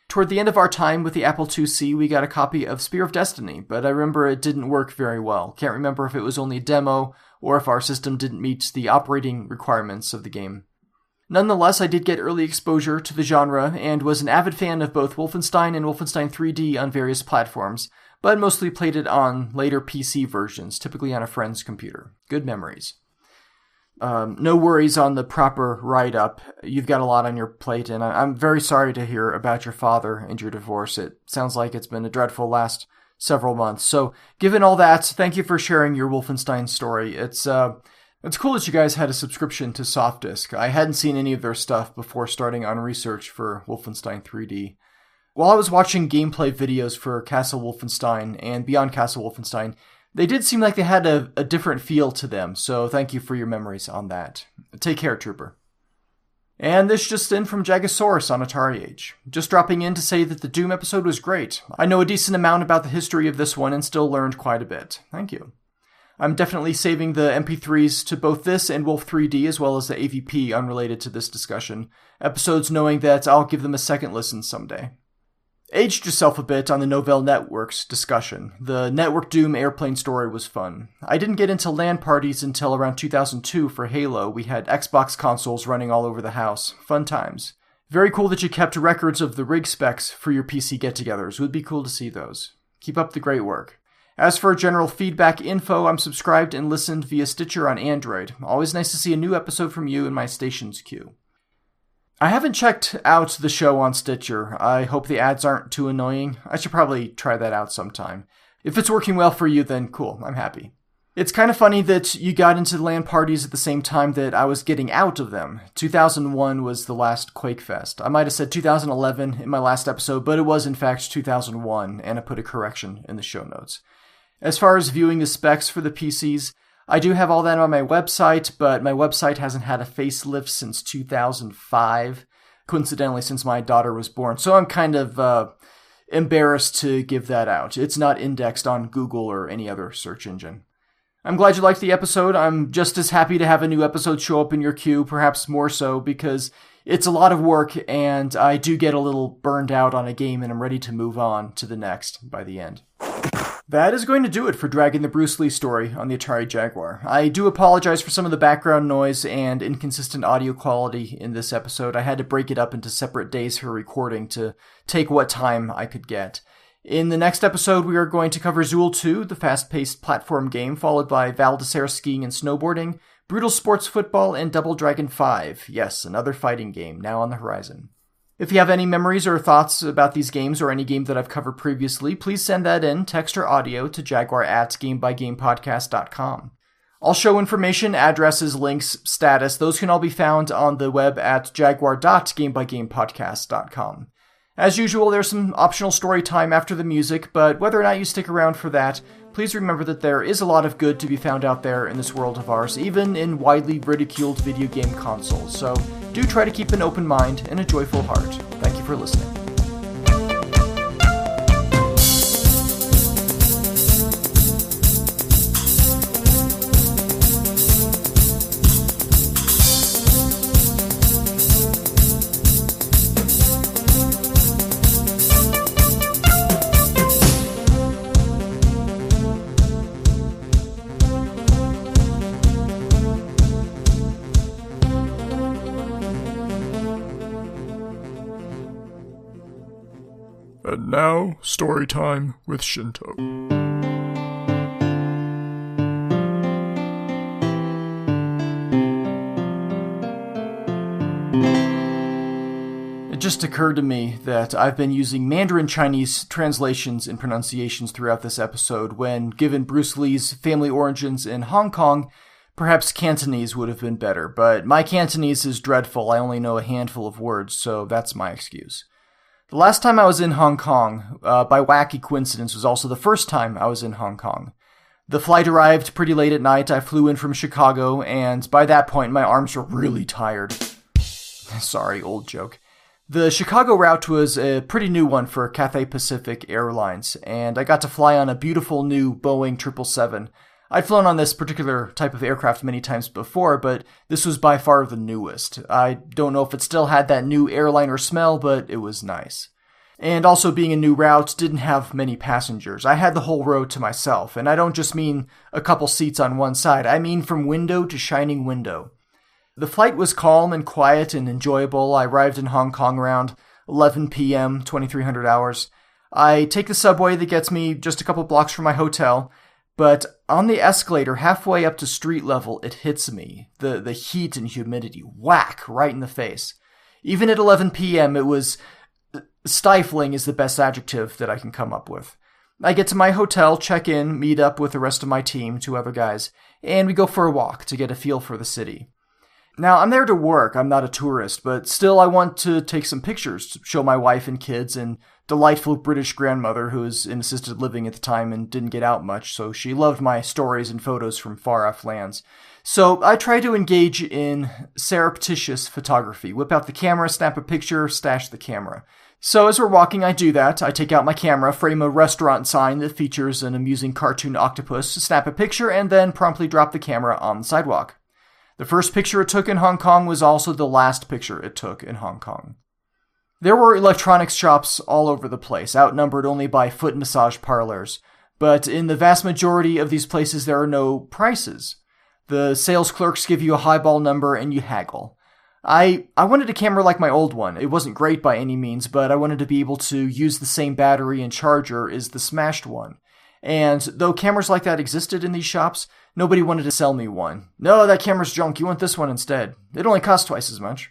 A: Toward the end of our time with the Apple IIc, we got a copy of Spear of Destiny, but I remember it didn't work very well. Can't remember if it was only a demo, or if our system didn't meet the operating requirements of the game. Nonetheless, I did get early exposure to the genre, and was an avid fan of both Wolfenstein and Wolfenstein 3D on various platforms, but mostly played it on later PC versions, typically on a friend's computer. Good memories. No worries on the proper write-up. You've got a lot on your plate, and I'm very sorry to hear about your father and your divorce. It sounds like it's been a dreadful last several months. So, given all that, thank you for sharing your Wolfenstein story. It's cool that you guys had a subscription to SoftDisk. I hadn't seen any of their stuff before starting on research for Wolfenstein 3D. While I was watching gameplay videos for Castle Wolfenstein and Beyond Castle Wolfenstein, they did seem like they had a different feel to them, so thank you for your memories on that. Take care, Trooper. And this just in from Jagosaurus on Atari Age. Just dropping in to say that the Doom episode was great. I know a decent amount about the history of this one and still learned quite a bit. Thank you. I'm definitely saving the MP3s to both this and Wolf 3D as well as the AVP unrelated to this discussion. Episodes knowing that I'll give them a second listen someday. Aged yourself a bit on the Novell Networks discussion. The Network Doom airplane story was fun. I didn't get into LAN parties until around 2002 for Halo. We had Xbox consoles running all over the house. Fun times. Very cool that you kept records of the rig specs for your PC get-togethers. Would be cool to see those. Keep up the great work. As for general feedback info, I'm subscribed and listened via Stitcher on Android. Always nice to see a new episode from you in my station's queue. I haven't checked out the show on Stitcher. I hope the ads aren't too annoying. I should probably try that out sometime. If it's working well for you, then cool, I'm happy. It's kind of funny that you got into LAN parties at the same time that I was getting out of them. 2001 was the last QuakeFest. I might have said 2011 in my last episode, but it was in fact 2001, and I put a correction in the show notes. As far as viewing the specs for the PCs, I do have all that on my website, but my website hasn't had a facelift since 2005, coincidentally since my daughter was born, so I'm kind of embarrassed to give that out. It's not indexed on Google or any other search engine. I'm glad you liked the episode. I'm just as happy to have a new episode show up in your queue, perhaps more so, because it's a lot of work, and I do get a little burned out on a game, and I'm ready to move on to the next by the end. That is going to do it for Dragging the Bruce Lee story on the Atari Jaguar. I do apologize for some of the background noise and inconsistent audio quality in this episode. I had to break it up into separate days for recording to take what time I could get. In the next episode, we are going to cover Zool 2, the fast-paced platform game, followed by Val d'Isere skiing and snowboarding, Brutal Sports Football, and Double Dragon 5. Yes, another fighting game, now on the horizon. If you have any memories or thoughts about these games or any game that I've covered previously, please send that in, text or audio, to jaguar@gamebygamepodcast.com. All show information, addresses, links, status, those can all be found on the web at jaguar.gamebygamepodcast.com. As usual, there's some optional story time after the music, but whether or not you stick around for that, please remember that there is a lot of good to be found out there in this world of ours, even in widely ridiculed video game consoles. So do try to keep an open mind and a joyful heart. Thank you for listening.
F: And now, story time with Shinto.
A: It just occurred to me that I've been using Mandarin Chinese translations and pronunciations throughout this episode when, given Bruce Lee's family origins in Hong Kong, perhaps Cantonese would have been better, but my Cantonese is dreadful. I only know a handful of words, so that's my excuse. The last time I was in Hong Kong, by wacky coincidence, was also the first time I was in Hong Kong. The flight arrived pretty late at night. I flew in from Chicago, and by that point, my arms were really tired. Sorry, old joke. The Chicago route was a pretty new one for Cathay Pacific Airlines, and I got to fly on a beautiful new Boeing 777. I'd flown on this particular type of aircraft many times before, but this was by far the newest. I don't know if it still had that new airliner smell, but it was nice. And also, being a new route, didn't have many passengers. I had the whole row to myself, and I don't just mean a couple seats on one side. I mean from window to shining window. The flight was calm and quiet and enjoyable. I arrived in Hong Kong around 11 p.m., 2300 hours. I take the subway that gets me just a couple blocks from my hotel, but on the escalator, halfway up to street level, it hits me. The heat and humidity, whack, right in the face. Even at 11 p.m., it was stifling is the best adjective that I can come up with. I get to my hotel, check in, meet up with the rest of my team, 2 other guys, and we go for a walk to get a feel for the city. Now, I'm there to work, I'm not a tourist, but still I want to take some pictures to show my wife and kids and delightful British grandmother who was in assisted living at the time and didn't get out much, so she loved my stories and photos from far-off lands. So I try to engage in surreptitious photography. Whip out the camera, snap a picture, stash the camera. So as we're walking, I do that. I take out my camera, frame a restaurant sign that features an amusing cartoon octopus, snap a picture, and then promptly drop the camera on the sidewalk. The first picture it took in Hong Kong was also the last picture it took in Hong Kong. There were electronics shops all over the place, outnumbered only by foot massage parlors. But in the vast majority of these places, there are no prices. The sales clerks give you a highball number and you haggle. I wanted a camera like my old one. It wasn't great by any means, but I wanted to be able to use the same battery and charger as the smashed one. And though cameras like that existed in these shops, nobody wanted to sell me one. No, that camera's junk, you want this one instead. It only costs twice as much.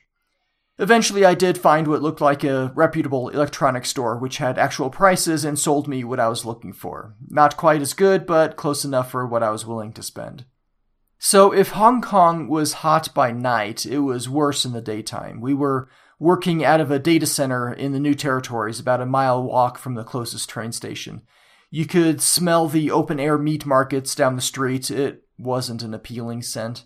A: Eventually, I did find what looked like a reputable electronics store, which had actual prices and sold me what I was looking for. Not quite as good, but close enough for what I was willing to spend. So if Hong Kong was hot by night, it was worse in the daytime. We were working out of a data center in the New Territories, about a mile walk from the closest train station. You could smell the open-air meat markets down the street. It wasn't an appealing scent.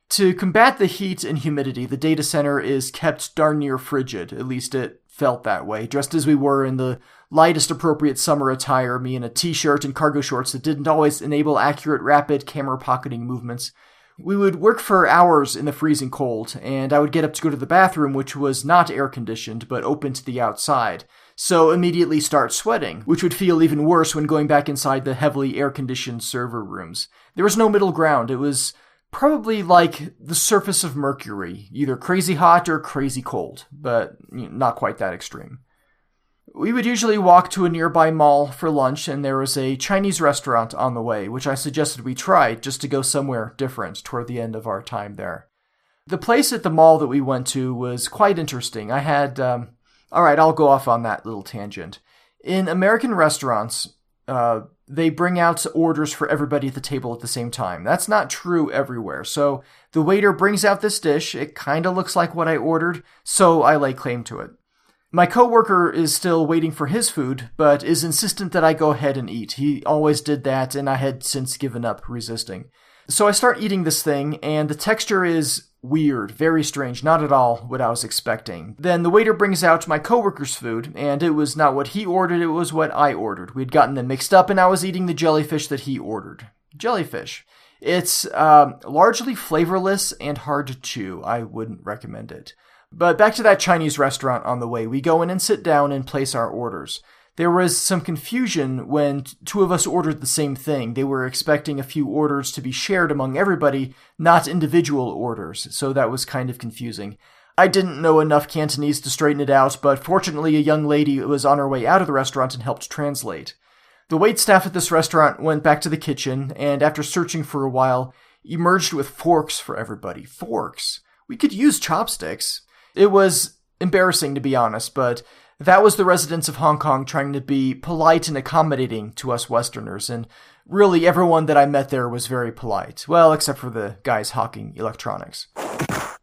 A: To combat the heat and humidity, the data center is kept darn near frigid. At least it felt that way. Dressed as we were in the lightest appropriate summer attire, me in a t-shirt and cargo shorts that didn't always enable accurate, rapid camera pocketing movements. We would work for hours in the freezing cold, and I would get up to go to the bathroom, which was not air-conditioned, but open to the outside. So immediately start sweating, which would feel even worse when going back inside the heavily air-conditioned server rooms. There was no middle ground. It was probably like the surface of Mercury, either crazy hot or crazy cold, but not quite that extreme. We would usually walk to a nearby mall for lunch, and there was a Chinese restaurant on the way, which I suggested we try just to go somewhere different toward the end of our time there. The place at the mall that we went to was quite interesting. I Alright, I'll go off on that little tangent. In American restaurants, they bring out orders for everybody at the table at the same time. That's not true everywhere. So the waiter brings out this dish. It kind of looks like what I ordered, so I lay claim to it. My coworker is still waiting for his food, but is insistent that I go ahead and eat. He always did that, and I had since given up resisting. So I start eating this thing, and the texture is weird, very strange, not at all what I was expecting. Then the waiter brings out my coworker's food, and it was not what he ordered, it was what I ordered. We'd gotten them mixed up, and I was eating the jellyfish that he ordered. Jellyfish. It's largely flavorless and hard to chew. I wouldn't recommend it. But back to that Chinese restaurant on the way. We go in and sit down and place our orders. There was some confusion when two of us ordered the same thing. They were expecting a few orders to be shared among everybody, not individual orders, so that was kind of confusing. I didn't know enough Cantonese to straighten it out, but fortunately a young lady was on her way out of the restaurant and helped translate. The waitstaff at this restaurant went back to the kitchen, and after searching for a while, emerged with forks for everybody. Forks? We could use chopsticks. It was embarrassing, to be honest, but that was the residents of Hong Kong trying to be polite and accommodating to us Westerners, and really everyone that I met there was very polite. Well, except for the guys hawking electronics.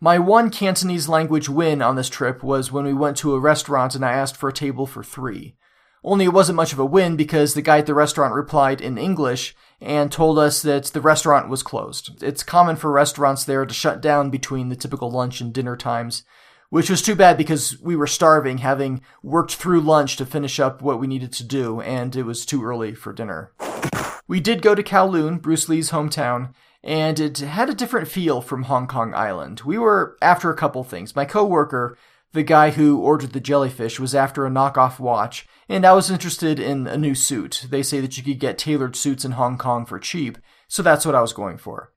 A: My one Cantonese language win on this trip was when we went to a restaurant and I asked for a table for 3. Only it wasn't much of a win because the guy at the restaurant replied in English and told us that the restaurant was closed. It's common for restaurants there to shut down between the typical lunch and dinner times, which was too bad because we were starving, having worked through lunch to finish up what we needed to do, and it was too early for dinner. We did go to Kowloon, Bruce Lee's hometown, and it had a different feel from Hong Kong Island. We were after a couple things. My coworker, the guy who ordered the jellyfish, was after a knockoff watch, and I was interested in a new suit. They say that you could get tailored suits in Hong Kong for cheap, so that's what I was going for.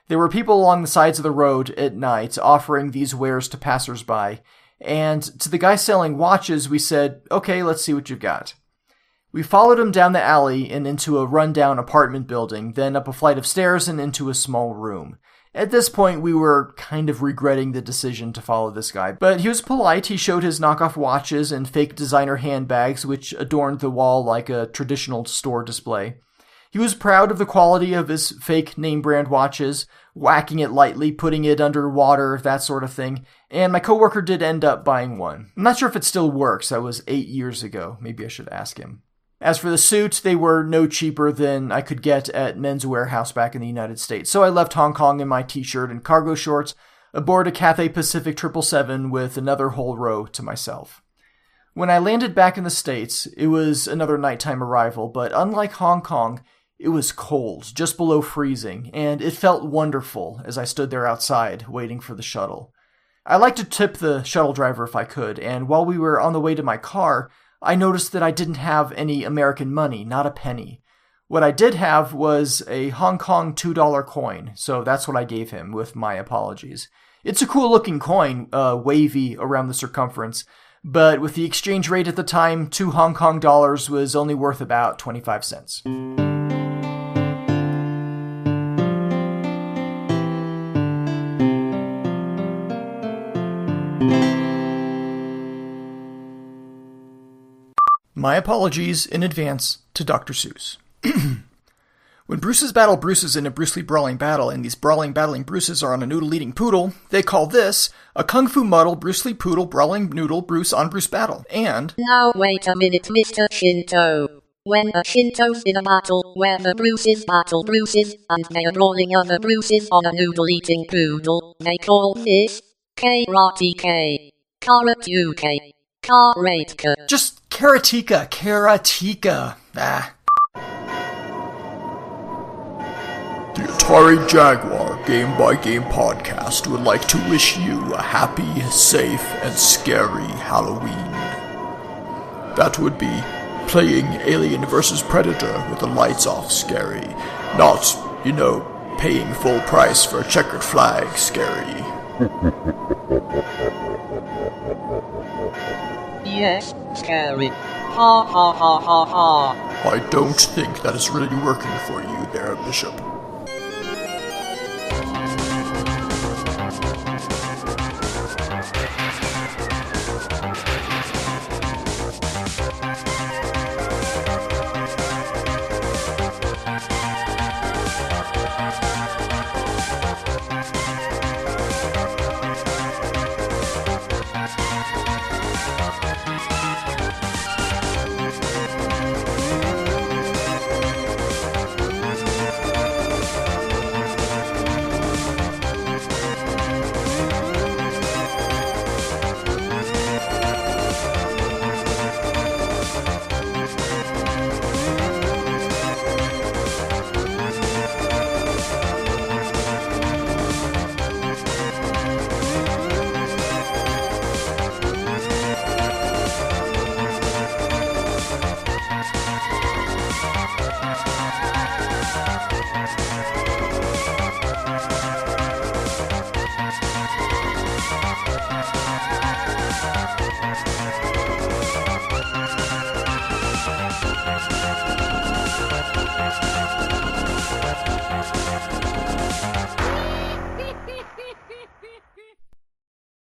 A: There were people along the sides of the road at night offering these wares to passersby, and to the guy selling watches, we said, okay, let's see what you've got. We followed him down the alley and into a rundown apartment building, then up a flight of stairs and into a small room. At this point, we were kind of regretting the decision to follow this guy, but he was polite. He showed his knockoff watches and fake designer handbags, which adorned the wall like a traditional store display. He was proud of the quality of his fake name-brand watches, whacking it lightly, putting it under water, that sort of thing, and my coworker did end up buying one. I'm not sure if it still works. That was 8 years ago. Maybe I should ask him. As for the suits, they were no cheaper than I could get at Men's Warehouse back in the United States, so I left Hong Kong in my t-shirt and cargo shorts aboard a Cathay Pacific 777 with another whole row to myself. When I landed back in the States, it was another nighttime arrival, but unlike Hong Kong, it was cold, just below freezing, and it felt wonderful as I stood there outside, waiting for the shuttle. I liked to tip the shuttle driver if I could, and while we were on the way to my car, I noticed that I didn't have any American money, not a penny. What I did have was a Hong Kong $2 coin, so that's what I gave him, with my apologies. It's a cool-looking coin, wavy around the circumference, but with the exchange rate at the time, 2 Hong Kong dollars was only worth about 25 cents.
B: My apologies in advance to Dr. Seuss. When Bruces battle Bruces in a Bruce Lee brawling battle, and these battling Bruces are on a noodle-eating poodle, they call this a Kung Fu muddle Bruce Lee poodle brawling noodle Bruce on Bruce battle. And...
E: Now wait a minute, Mr. Shinto. When a Shinto's in a battle where the Bruces battle Bruces, and they are brawling other Bruces on a noodle-eating poodle, they call this Karate-K. Karate-K. Karate-K.
B: Just Karateka. Ah.
F: The Atari Jaguar Game by Game podcast would like to wish you a happy, safe, and scary Halloween. That would be playing Alien vs. Predator with the lights off scary, not, paying full price for a checkered flag scary.
E: Yes, scary. Ha ha ha ha ha.
F: I don't think that is really working for you there, Bishop.